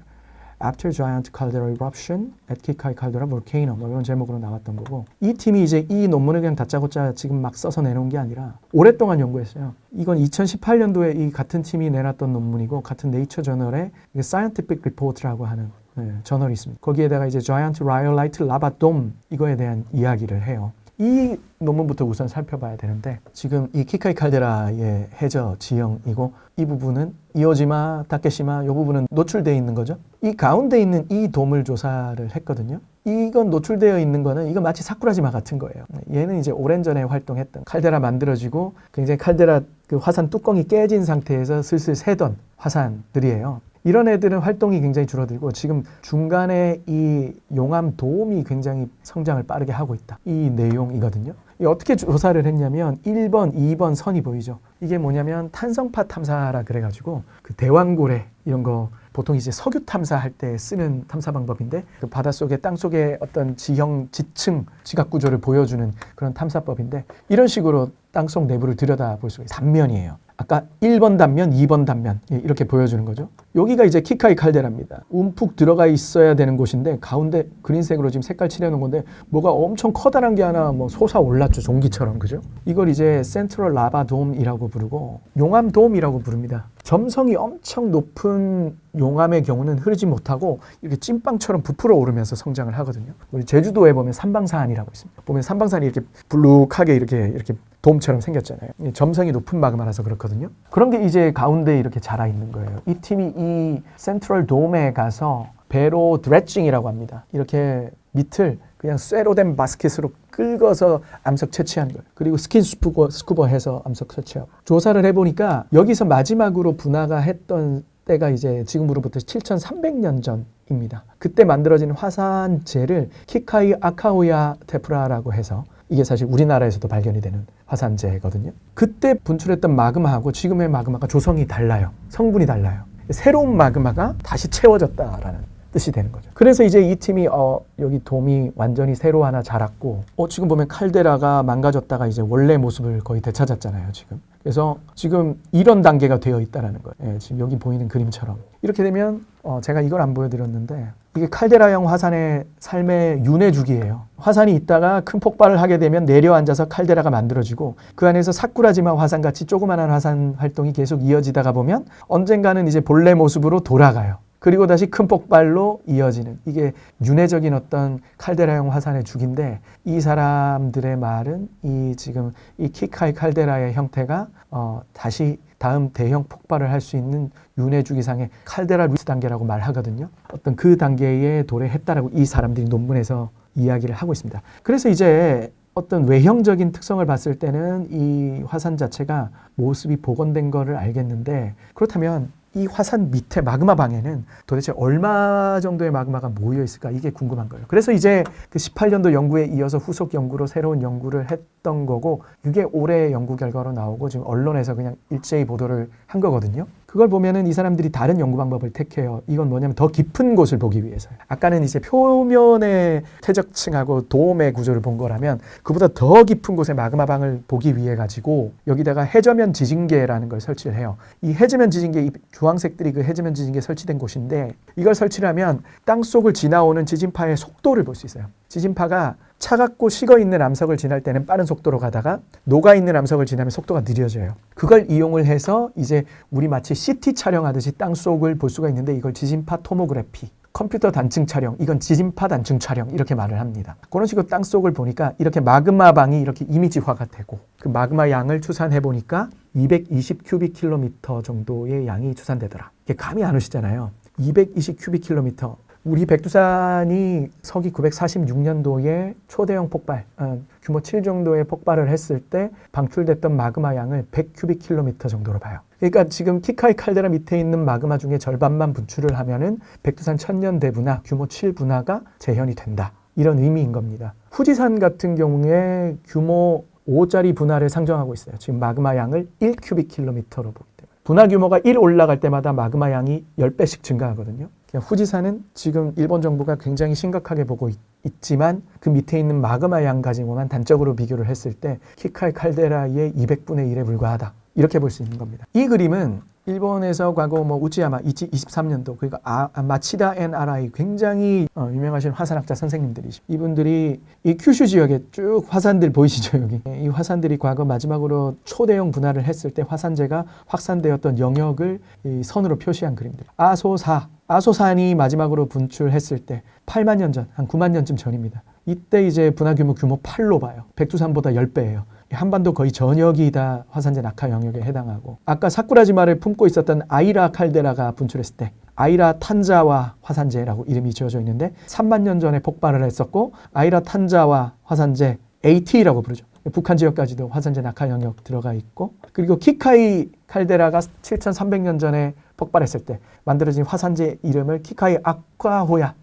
After Giant Caldera Eruption at Kikai Caldera Volcano 뭐 이런 제목으로 나왔던 거고 이 팀이 이제 이 논문을 그냥 다짜고짜 지금 막 써서 내놓은 게 아니라 오랫동안 연구했어요. 이건 2018년도에 이 같은 팀이 내놨던 논문이고 같은 네이처 저널에 Scientific Report라고 하는 저널이 있습니다. 거기에다가 이제 Giant Rhyolite Lava Dome 이거에 대한 이야기를 해요. 이 논문부터 우선 살펴봐야 되는데 지금 이 키카이 칼데라의 해저 지형이고 이 부분은 이오지마, 다케시마 이 부분은 노출되어 있는 거죠. 이 가운데 있는 이 돔을 조사를 했거든요. 이건 노출되어 있는 거는 이건 마치 사쿠라지마 같은 거예요. 얘는 이제 오랜 전에 활동했던 칼데라 만들어지고 굉장히 칼데라 그 화산 뚜껑이 깨진 상태에서 슬슬 새던 화산들이에요. 이런 애들은 활동이 굉장히 줄어들고 지금 중간에 이 용암 도움이 굉장히 성장을 빠르게 하고 있다. 이 내용이거든요. 어떻게 조사를 했냐면 1번, 2번 선이 보이죠. 이게 뭐냐면 탄성파 탐사라 그래가지고 그 대왕고래 이런 거 보통 이제 석유 탐사할 때 쓰는 탐사 방법인데 그 바닷속에 땅속에 어떤 지형, 지층, 지각 구조를 보여주는 그런 탐사법인데 이런 식으로 땅속 내부를 들여다볼 수가 있어요. 단면이에요. 아까 1번 단면, 2번 단면 이렇게 보여주는 거죠. 여기가 이제 키카이 칼데라입니다. 움푹 들어가 있어야 되는 곳인데 가운데 그린색으로 지금 색깔 칠해놓은 건데 뭐가 엄청 커다란 게 하나 뭐 솟아올랐죠. 종기처럼. 그죠? 이걸 이제 센트럴 라바 돔이라고 부르고 용암 돔이라고 부릅니다. 점성이 엄청 높은 용암의 경우는 흐르지 못하고 이렇게 찐빵처럼 부풀어 오르면서 성장을 하거든요. 우리 제주도에 보면 삼방산이라고 있습니다. 보면 삼방산이 이렇게 불룩하게 이렇게 돔처럼 생겼잖아요. 점성이 높은 마그마라서 그렇거든요. 그런 게 이제 가운데 이렇게 자라 있는 거예요. 이 팀이 이 센트럴 돔에 가서 배로 드레칭이라고 합니다. 이렇게 밑을 그냥 쇠로 된 바스켓으로 긁어서 암석 채취한 거예요. 그리고 스킨 스쿠버 해서 암석 채취하고. 조사를 해보니까 여기서 마지막으로 분화가 했던 때가 이제 지금으로부터 7,300년 전입니다. 그때 만들어진 화산재를 키카이 아카오야 테프라라고 해서 이게 사실 우리나라에서도 발견이 되는 화산재거든요. 그때 분출했던 마그마하고 지금의 마그마가 조성이 달라요. 성분이 달라요. 새로운 마그마가 다시 채워졌다라는 뜻이 되는 거죠. 그래서 이제 이 팀이 여기 돔이 완전히 새로 하나 자랐고 지금 보면 칼데라가 망가졌다가 이제 원래 모습을 거의 되찾았잖아요. 지금. 그래서 지금 이런 단계가 되어 있다는 거예요. 지금 여기 보이는 그림처럼. 이렇게 되면 제가 이걸 안 보여드렸는데 이게 칼데라형 화산의 삶의 윤회주기예요. 화산이 있다가 큰 폭발을 하게 되면 내려앉아서 칼데라가 만들어지고 그 안에서 사쿠라지마 화산같이 조그마한 화산 활동이 계속 이어지다가 보면 언젠가는 이제 본래 모습으로 돌아가요. 그리고 다시 큰 폭발로 이어지는 이게 윤회적인 어떤 칼데라형 화산의 주기인데 이 사람들의 말은 지금 이 키카이 칼데라의 형태가 다시 다음 대형 폭발을 할 수 있는 윤회 주기상의 칼데라 루이스 단계라고 말하거든요. 어떤 그 단계에 도래했다라고 이 사람들이 논문에서 이야기를 하고 있습니다. 그래서 이제 어떤 외형적인 특성을 봤을 때는 이 화산 자체가 모습이 복원된 거를 알겠는데 그렇다면 이 화산 밑에 마그마 방에는 도대체 얼마 정도의 마그마가 모여 있을까 이게 궁금한 거예요. 그래서 이제 그 18년도 연구에 이어서 후속 연구로 새로운 연구를 했던 거고 그게 올해 연구 결과로 나오고 지금 언론에서 그냥 일제히 보도를 한 거거든요. 그걸 보면은 이 사람들이 다른 연구 방법을 택해요. 이건 뭐냐면 더 깊은 곳을 보기 위해서요. 아까는 이제 표면의 퇴적층하고 도움의 구조를 본 거라면 그보다 더 깊은 곳의 마그마방을 보기 위해 가지고 여기다가 해저면 지진계라는 걸 설치를 해요. 이 해저면 지진계, 이 주황색들이 그 해저면 지진계에 설치된 곳인데 이걸 설치를 하면 땅 속을 지나오는 지진파의 속도를 볼 수 있어요. 지진파가 차갑고 식어있는 암석을 지날 때는 빠른 속도로 가다가 녹아있는 암석을 지나면 속도가 느려져요. 그걸 이용을 해서 이제 우리 마치 CT 촬영하듯이 땅 속을 볼 수가 있는데 이걸 지진파 토모그래피, 컴퓨터 단층 촬영, 이건 지진파 단층 촬영 이렇게 말을 합니다. 그런 식으로 땅 속을 보니까 이렇게 마그마방이 이렇게 이미지화가 되고 그 마그마 양을 추산해 보니까 220 큐빅킬로미터 정도의 양이 추산되더라. 이게 감이 안 오시잖아요. 220 큐빅킬로미터. 우리 백두산이 서기 946년도에 초대형 폭발, 규모 7 정도의 폭발을 했을 때 방출됐던 마그마 양을 100 큐빅킬로미터 정도로 봐요. 그러니까 지금 키카이 칼데라 밑에 있는 마그마 중에 절반만 분출을 하면은 백두산 천년 대분화, 규모 7 분화가 재현이 된다. 이런 의미인 겁니다. 후지산 같은 경우에 규모 5짜리 분화를 상정하고 있어요. 지금 마그마 양을 1 큐빅킬로미터로 보기 때문에. 분화 규모가 1 올라갈 때마다 마그마 양이 10배씩 증가하거든요. 후지산은 지금 일본 정부가 굉장히 심각하게 보고 있지만 그 밑에 있는 마그마 양 가지고만 단적으로 비교를 했을 때 키카이 칼데라의 200분의 1에 불과하다. 이렇게 볼 수 있는 겁니다. 이 그림은 일본에서 과거 우치야마 23년도 그러니까 마치다 앤 아라이 굉장히 유명하신 화산학자 선생님들이시죠. 이분들이 이 큐슈 지역에 쭉 화산들 보이시죠 여기. 이 화산들이 과거 마지막으로 초대형 분화를 했을 때 화산재가 확산되었던 영역을 이 선으로 표시한 그림들. 아소산이 마지막으로 분출했을 때 8만 년 전, 한 9만 년쯤 전입니다. 이때 이제 분화 규모 8로 봐요. 백두산보다 10배예요. 한반도 거의 전역이 다 화산재 낙하 영역에 해당하고 아까 사쿠라지마를 품고 있었던 아이라 칼데라가 분출했을 때 아이라 탄자와 화산재라고 이름이 지어져 있는데 3만 년 전에 폭발을 했었고 아이라 탄자와 화산재 AT라고 부르죠. 북한 지역까지도 화산재 낙하 영역 들어가 있고 그리고 키카이 칼데라가 7,300년 전에 폭발했을 때 만들어진 화산재 이름을 키카이 아카호야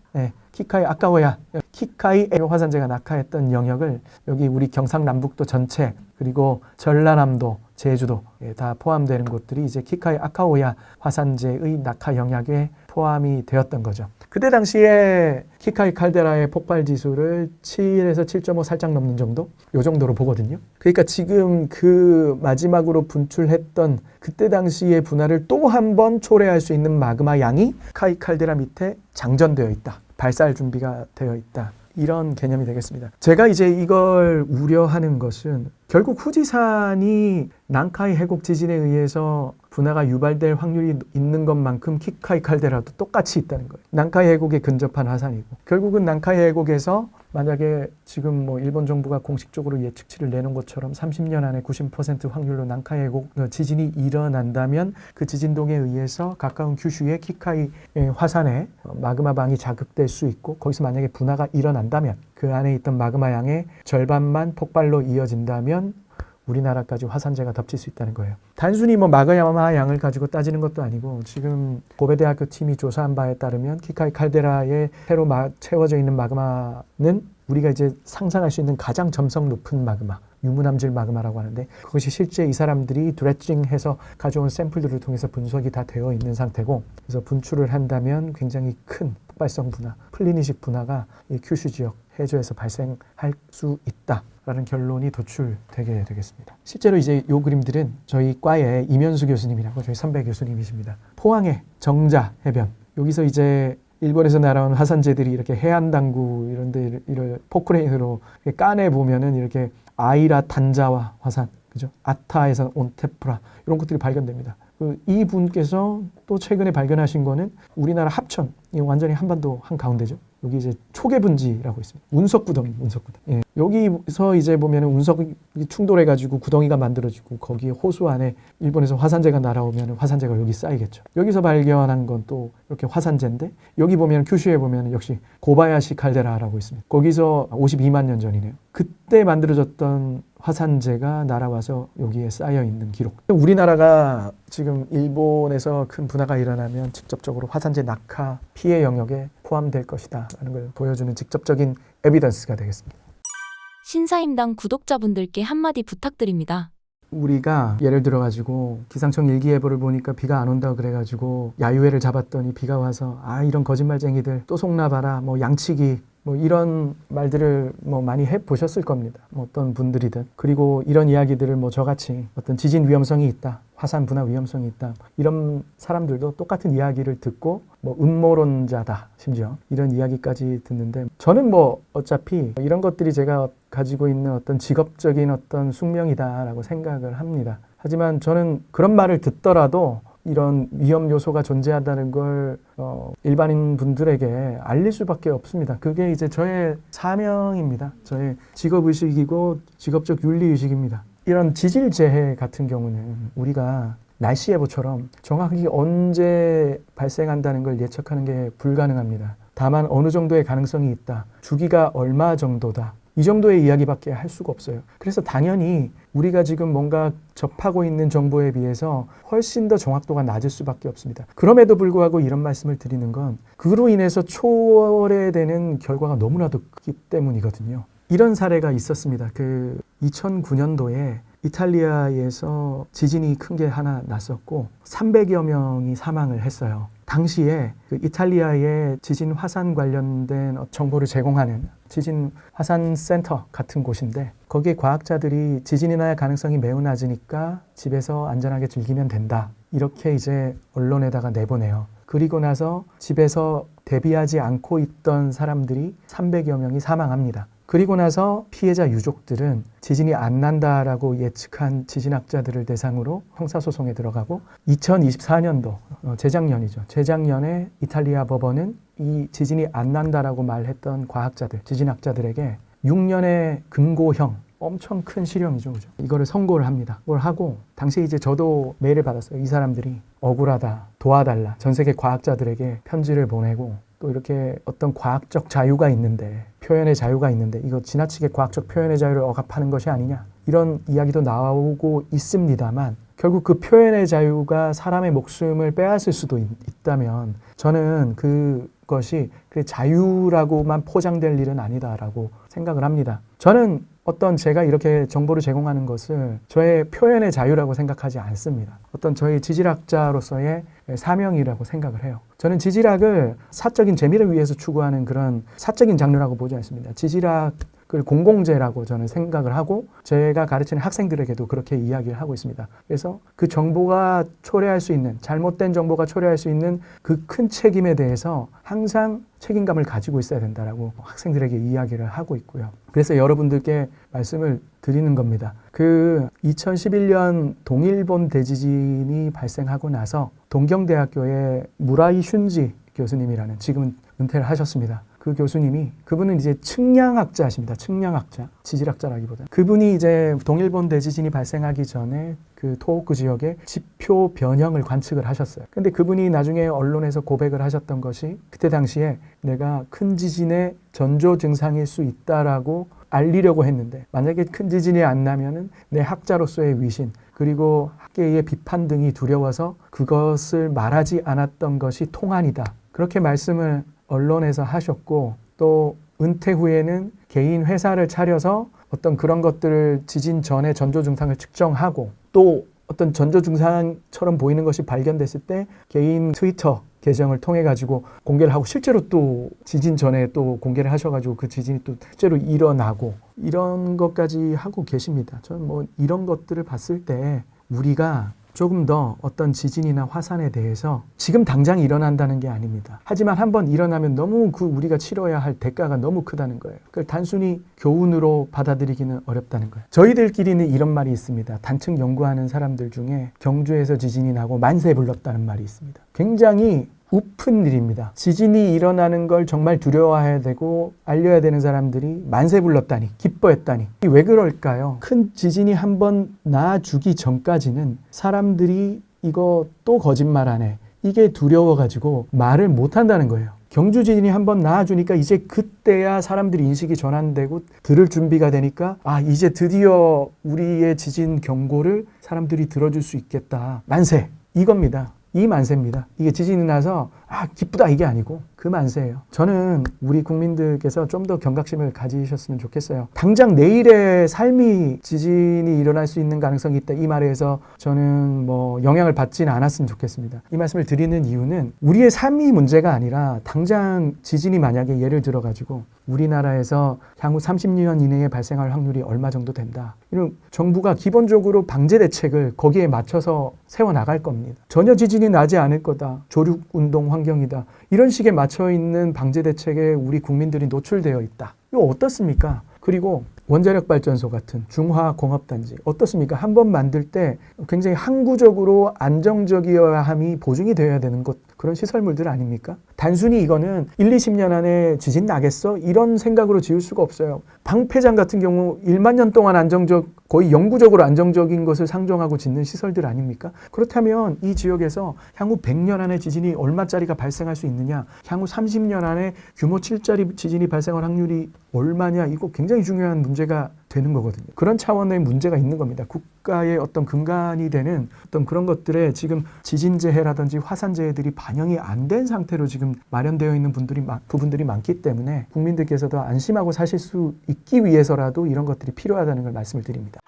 키카이 아카호야 키카이 화산재가 낙하했던 영역을 여기 우리 경상남북도 전체 그리고 전라남도 제주도 다 포함되는 곳들이 이제 키카이 아카호야 화산재의 낙하 영역에 포함이 되었던 거죠. 그때 당시에 키카이 칼데라의 폭발 지수를 7에서 7.5 살짝 넘는 정도? 요 정도로 보거든요. 그러니까 지금 그 마지막으로 분출했던 그때 당시의 분화를 또 한 번 초래할 수 있는 마그마 양이 키카이 칼데라 밑에 장전되어 있다. 발사할 준비가 되어 있다. 이런 개념이 되겠습니다. 제가 이제 이걸 우려하는 것은 결국 후지산이 난카이 해곡 지진에 의해서 분화가 유발될 확률이 있는 것만큼 키카이 칼데라도 똑같이 있다는 거예요. 난카이 해곡에 근접한 화산이고 결국은 난카이 해곡에서 만약에 지금 일본 정부가 공식적으로 예측치를 내놓은 것처럼 30년 안에 90% 확률로 난카이 해곡 지진이 일어난다면 그 지진동에 의해서 가까운 큐슈의 키카이 화산에 마그마방이 자극될 수 있고 거기서 만약에 분화가 일어난다면 그 안에 있던 마그마 양의 절반만 폭발로 이어진다면 우리나라까지 화산재가 덮칠 수 있다는 거예요. 단순히 뭐 마그마 양을 가지고 따지는 것도 아니고 지금 고베대학교 팀이 조사한 바에 따르면 키카이 칼데라에 새로 채워져 있는 마그마는 우리가 이제 상상할 수 있는 가장 점성 높은 마그마, 유무남질 마그마라고 하는데 그것이 실제 이 사람들이 드레칭해서 가져온 샘플들을 통해서 분석이 다 되어 있는 상태고 그래서 분출을 한다면 굉장히 큰 폭발성 분화, 플리니식 분화가 이 큐슈 지역 해저에서 발생할 수 있다라는 결론이 도출되게 되겠습니다. 실제로 이제 이 그림들은 저희 과의 이면수 교수님이라고 저희 선배 교수님이십니다. 포항의 정자 해변 여기서 이제 일본에서 날아온 화산재들이 이렇게 해안 당구 이런 데를 포크레인으로 까내 보면은 이렇게 아이라 단자와 화산, 그죠? 아타에서 온 테프라 이런 것들이 발견됩니다. 이 분께서 또 최근에 발견하신 거는 우리나라 합천, 이 완전히 한반도 한 가운데죠. 여기 이제 초계분지라고 있습니다. 운석구덩이, 운석구덩이. 예. 여기서 이제 보면은 운석이 충돌해가지고 구덩이가 만들어지고 거기에 호수 안에 일본에서 화산재가 날아오면 화산재가 여기 쌓이겠죠. 여기서 발견한 건 또 이렇게 화산재인데 여기 보면 큐슈에 보면 역시 고바야시 칼데라라고 있습니다. 거기서 52만 년 전이네요. 그때 만들어졌던 화산재가 날아와서 여기에 쌓여 있는 기록. 우리나라가 지금 일본에서 큰 분화가 일어나면 직접적으로 화산재 낙하 피해 영역에 포함될 것이다 라는 걸 보여주는 직접적인 에비던스가 되겠습니다. 신사임당 구독자분들께 한마디 부탁드립니다. 우리가 예를 들어 가지고 기상청 일기예보를 보니까 비가 안 온다고 그래가지고 야유회를 잡았더니 비가 와서 아 이런 거짓말쟁이들 또 속나봐라 뭐 양치기 뭐 이런 말들을 뭐 많이 해보셨을 겁니다. 뭐 어떤 분들이든. 그리고 이런 이야기들을 뭐 저같이 어떤 지진 위험성이 있다, 화산 분화 위험성이 있다 이런 사람들도 똑같은 이야기를 듣고 뭐 음모론자다 심지어 이런 이야기까지 듣는데 저는 뭐 어차피 이런 것들이 제가 가지고 있는 어떤 직업적인 어떤 숙명이다라고 생각을 합니다. 하지만 저는 그런 말을 듣더라도 이런 위험 요소가 존재한다는 걸 일반인 분들에게 알릴 수밖에 없습니다. 그게 이제 저의 사명입니다. 저의 직업의식이고 직업적 윤리의식입니다. 이런 지질재해 같은 경우는 우리가 날씨 예보처럼 정확히 언제 발생한다는 걸 예측하는 게 불가능합니다. 다만 어느 정도의 가능성이 있다. 주기가 얼마 정도다. 이 정도의 이야기밖에 할 수가 없어요. 그래서 당연히 우리가 지금 뭔가 접하고 있는 정보에 비해서 훨씬 더 정확도가 낮을 수밖에 없습니다. 그럼에도 불구하고 이런 말씀을 드리는 건 그로 인해서 초월해되는 결과가 너무나도 크기 때문이거든요. 이런 사례가 있었습니다. 2009년도에 이탈리아에서 지진이 큰 게 하나 났었고 300여 명이 사망을 했어요. 당시에 이탈리아의 지진 화산 관련된 정보를 제공하는 지진 화산 센터 같은 곳인데 거기에 과학자들이 지진이 날 가능성이 매우 낮으니까 집에서 안전하게 즐기면 된다. 이렇게 이제 언론에다가 내보내요. 그리고 나서 집에서 대비하지 않고 있던 사람들이 300여 명이 사망합니다. 그리고 나서 피해자 유족들은 지진이 안 난다라고 예측한 지진학자들을 대상으로 형사소송에 들어가고 2024년도, 재작년이죠. 재작년에 이탈리아 법원은 이 지진이 안 난다라고 말했던 과학자들, 지진학자들에게 6년의 금고형, 엄청 큰 실형이죠. 그죠? 이거를 선고를 합니다. 그걸 하고 당시에 이제 저도 메일을 받았어요. 이 사람들이 억울하다, 도와달라. 전 세계 과학자들에게 편지를 보내고 또 이렇게 어떤 과학적 자유가 있는데 표현의 자유가 있는데 이거 지나치게 과학적 표현의 자유를 억압하는 것이 아니냐 이런 이야기도 나오고 있습니다만 결국 그 표현의 자유가 사람의 목숨을 빼앗을 수도 있다면 저는 그것이 그 자유라고만 포장될 일은 아니다라고 생각을 합니다. 저는 어떤 제가 이렇게 정보를 제공하는 것을 저의 표현의 자유라고 생각하지 않습니다. 어떤 저희 지질학자로서의 사명이라고 생각을 해요. 저는 지질학을 사적인 재미를 위해서 추구하는 그런 사적인 장르라고 보지 않습니다. 지질학을 공공재라고 저는 생각을 하고 제가 가르치는 학생들에게도 그렇게 이야기를 하고 있습니다. 그래서 그 정보가 초래할 수 있는 잘못된 정보가 초래할 수 있는 그 큰 책임에 대해서 항상 책임감을 가지고 있어야 된다라고 학생들에게 이야기를 하고 있고요. 그래서 여러분들께 말씀을 드리는 겁니다. 2011년 동일본 대지진이 발생하고 나서 동경대학교의 무라이 슌지 교수님이라는 지금은 은퇴를 하셨습니다. 그 교수님이 그분은 이제 측량학자십니다. 측량학자, 지질학자라기보다 그분이 이제 동일본 대지진이 발생하기 전에 그 토호쿠 지역의 지표 변형을 관측을 하셨어요. 근데 그분이 나중에 언론에서 고백을 하셨던 것이 그때 당시에 내가 큰 지진의 전조 증상일 수 있다라고 알리려고 했는데 만약에 큰 지진이 안 나면은 내 학자로서의 위신 그리고 학계의 비판 등이 두려워서 그것을 말하지 않았던 것이 통한이다. 그렇게 말씀을 언론에서 하셨고 또 은퇴 후에는 개인 회사를 차려서 어떤 그런 것들을 지진 전에 전조 증상을 측정하고 또 어떤 전조 증상처럼 보이는 것이 발견됐을 때 개인 트위터 계정을 통해 가지고 공개를 하고 실제로 또 지진 전에 또 공개를 하셔가지고 그 지진이 또 실제로 일어나고 이런 것까지 하고 계십니다. 저는 뭐 이런 것들을 봤을 때 우리가 조금 더 어떤 지진이나 화산에 대해서 지금 당장 일어난다는 게 아닙니다. 하지만 한번 일어나면 너무 그 우리가 치러야 할 대가가 너무 크다는 거예요. 그걸 단순히 교훈으로 받아들이기는 어렵다는 거예요. 저희들끼리는 이런 말이 있습니다. 단층 연구하는 사람들 중에 경주에서 지진이 나고 만세 불렀다는 말이 있습니다. 굉장히 우픈 일입니다. 지진이 일어나는 걸 정말 두려워해야 되고 알려야 되는 사람들이 만세 불렀다니 기뻐했다니 왜 그럴까요? 큰 지진이 한번 나주기 전까지는 사람들이 이거 또 거짓말하네 이게 두려워가지고 말을 못한다는 거예요. 경주 지진이 한번 나와주니까 이제 그때야 사람들이 인식이 전환되고 들을 준비가 되니까 아 이제 드디어 우리의 지진 경고를 사람들이 들어줄 수 있겠다. 만세 이겁니다. 이 만세입니다. 이게 지진이 나서 아 기쁘다 이게 아니고 그 만세예요. 저는 우리 국민들께서 좀 더 경각심을 가지셨으면 좋겠어요. 당장 내일의 삶이 지진이 일어날 수 있는 가능성이 있다 이 말에서 저는 뭐 영향을 받지는 않았으면 좋겠습니다. 이 말씀을 드리는 이유는 우리의 삶이 문제가 아니라 당장 지진이 만약에 예를 들어 가지고 우리나라에서 향후 30년 이내에 발생할 확률이 얼마 정도 된다. 이런 정부가 기본적으로 방제 대책을 거기에 맞춰서 세워나갈 겁니다. 전혀 지진이 나지 않을 거다. 조륙운동 환경이다. 이런 식의 맞춰있는 방제 대책에 우리 국민들이 노출되어 있다. 이거 어떻습니까? 그리고 원자력 발전소 같은 중화공업단지 어떻습니까? 한번 만들 때 굉장히 항구적으로 안정적이어야 함이 보증이 되어야 되는 것 그런 시설물들 아닙니까? 단순히 이거는 1, 20년 안에 지진 나겠어? 이런 생각으로 지을 수가 없어요. 방패장 같은 경우 1만 년 동안 거의 영구적으로 안정적인 것을 상정하고 짓는 시설들 아닙니까? 그렇다면 이 지역에서 향후 100년 안에 지진이 얼마짜리가 발생할 수 있느냐? 향후 30년 안에 규모 7짜리 지진이 발생할 확률이 얼마냐? 이거 굉장히 중요한 문제가 되는 거거든요. 그런 차원의 문제가 있는 겁니다. 국가의 어떤 근간이 되는 어떤 그런 것들에 지금 지진재해라든지 화산재해들이 반영이 안 된 상태로 지금 마련되어 있는 부분들이 많기 때문에 국민들께서도 안심하고 사실 수 있기 위해서라도 이런 것들이 필요하다는 걸 말씀을 드립니다.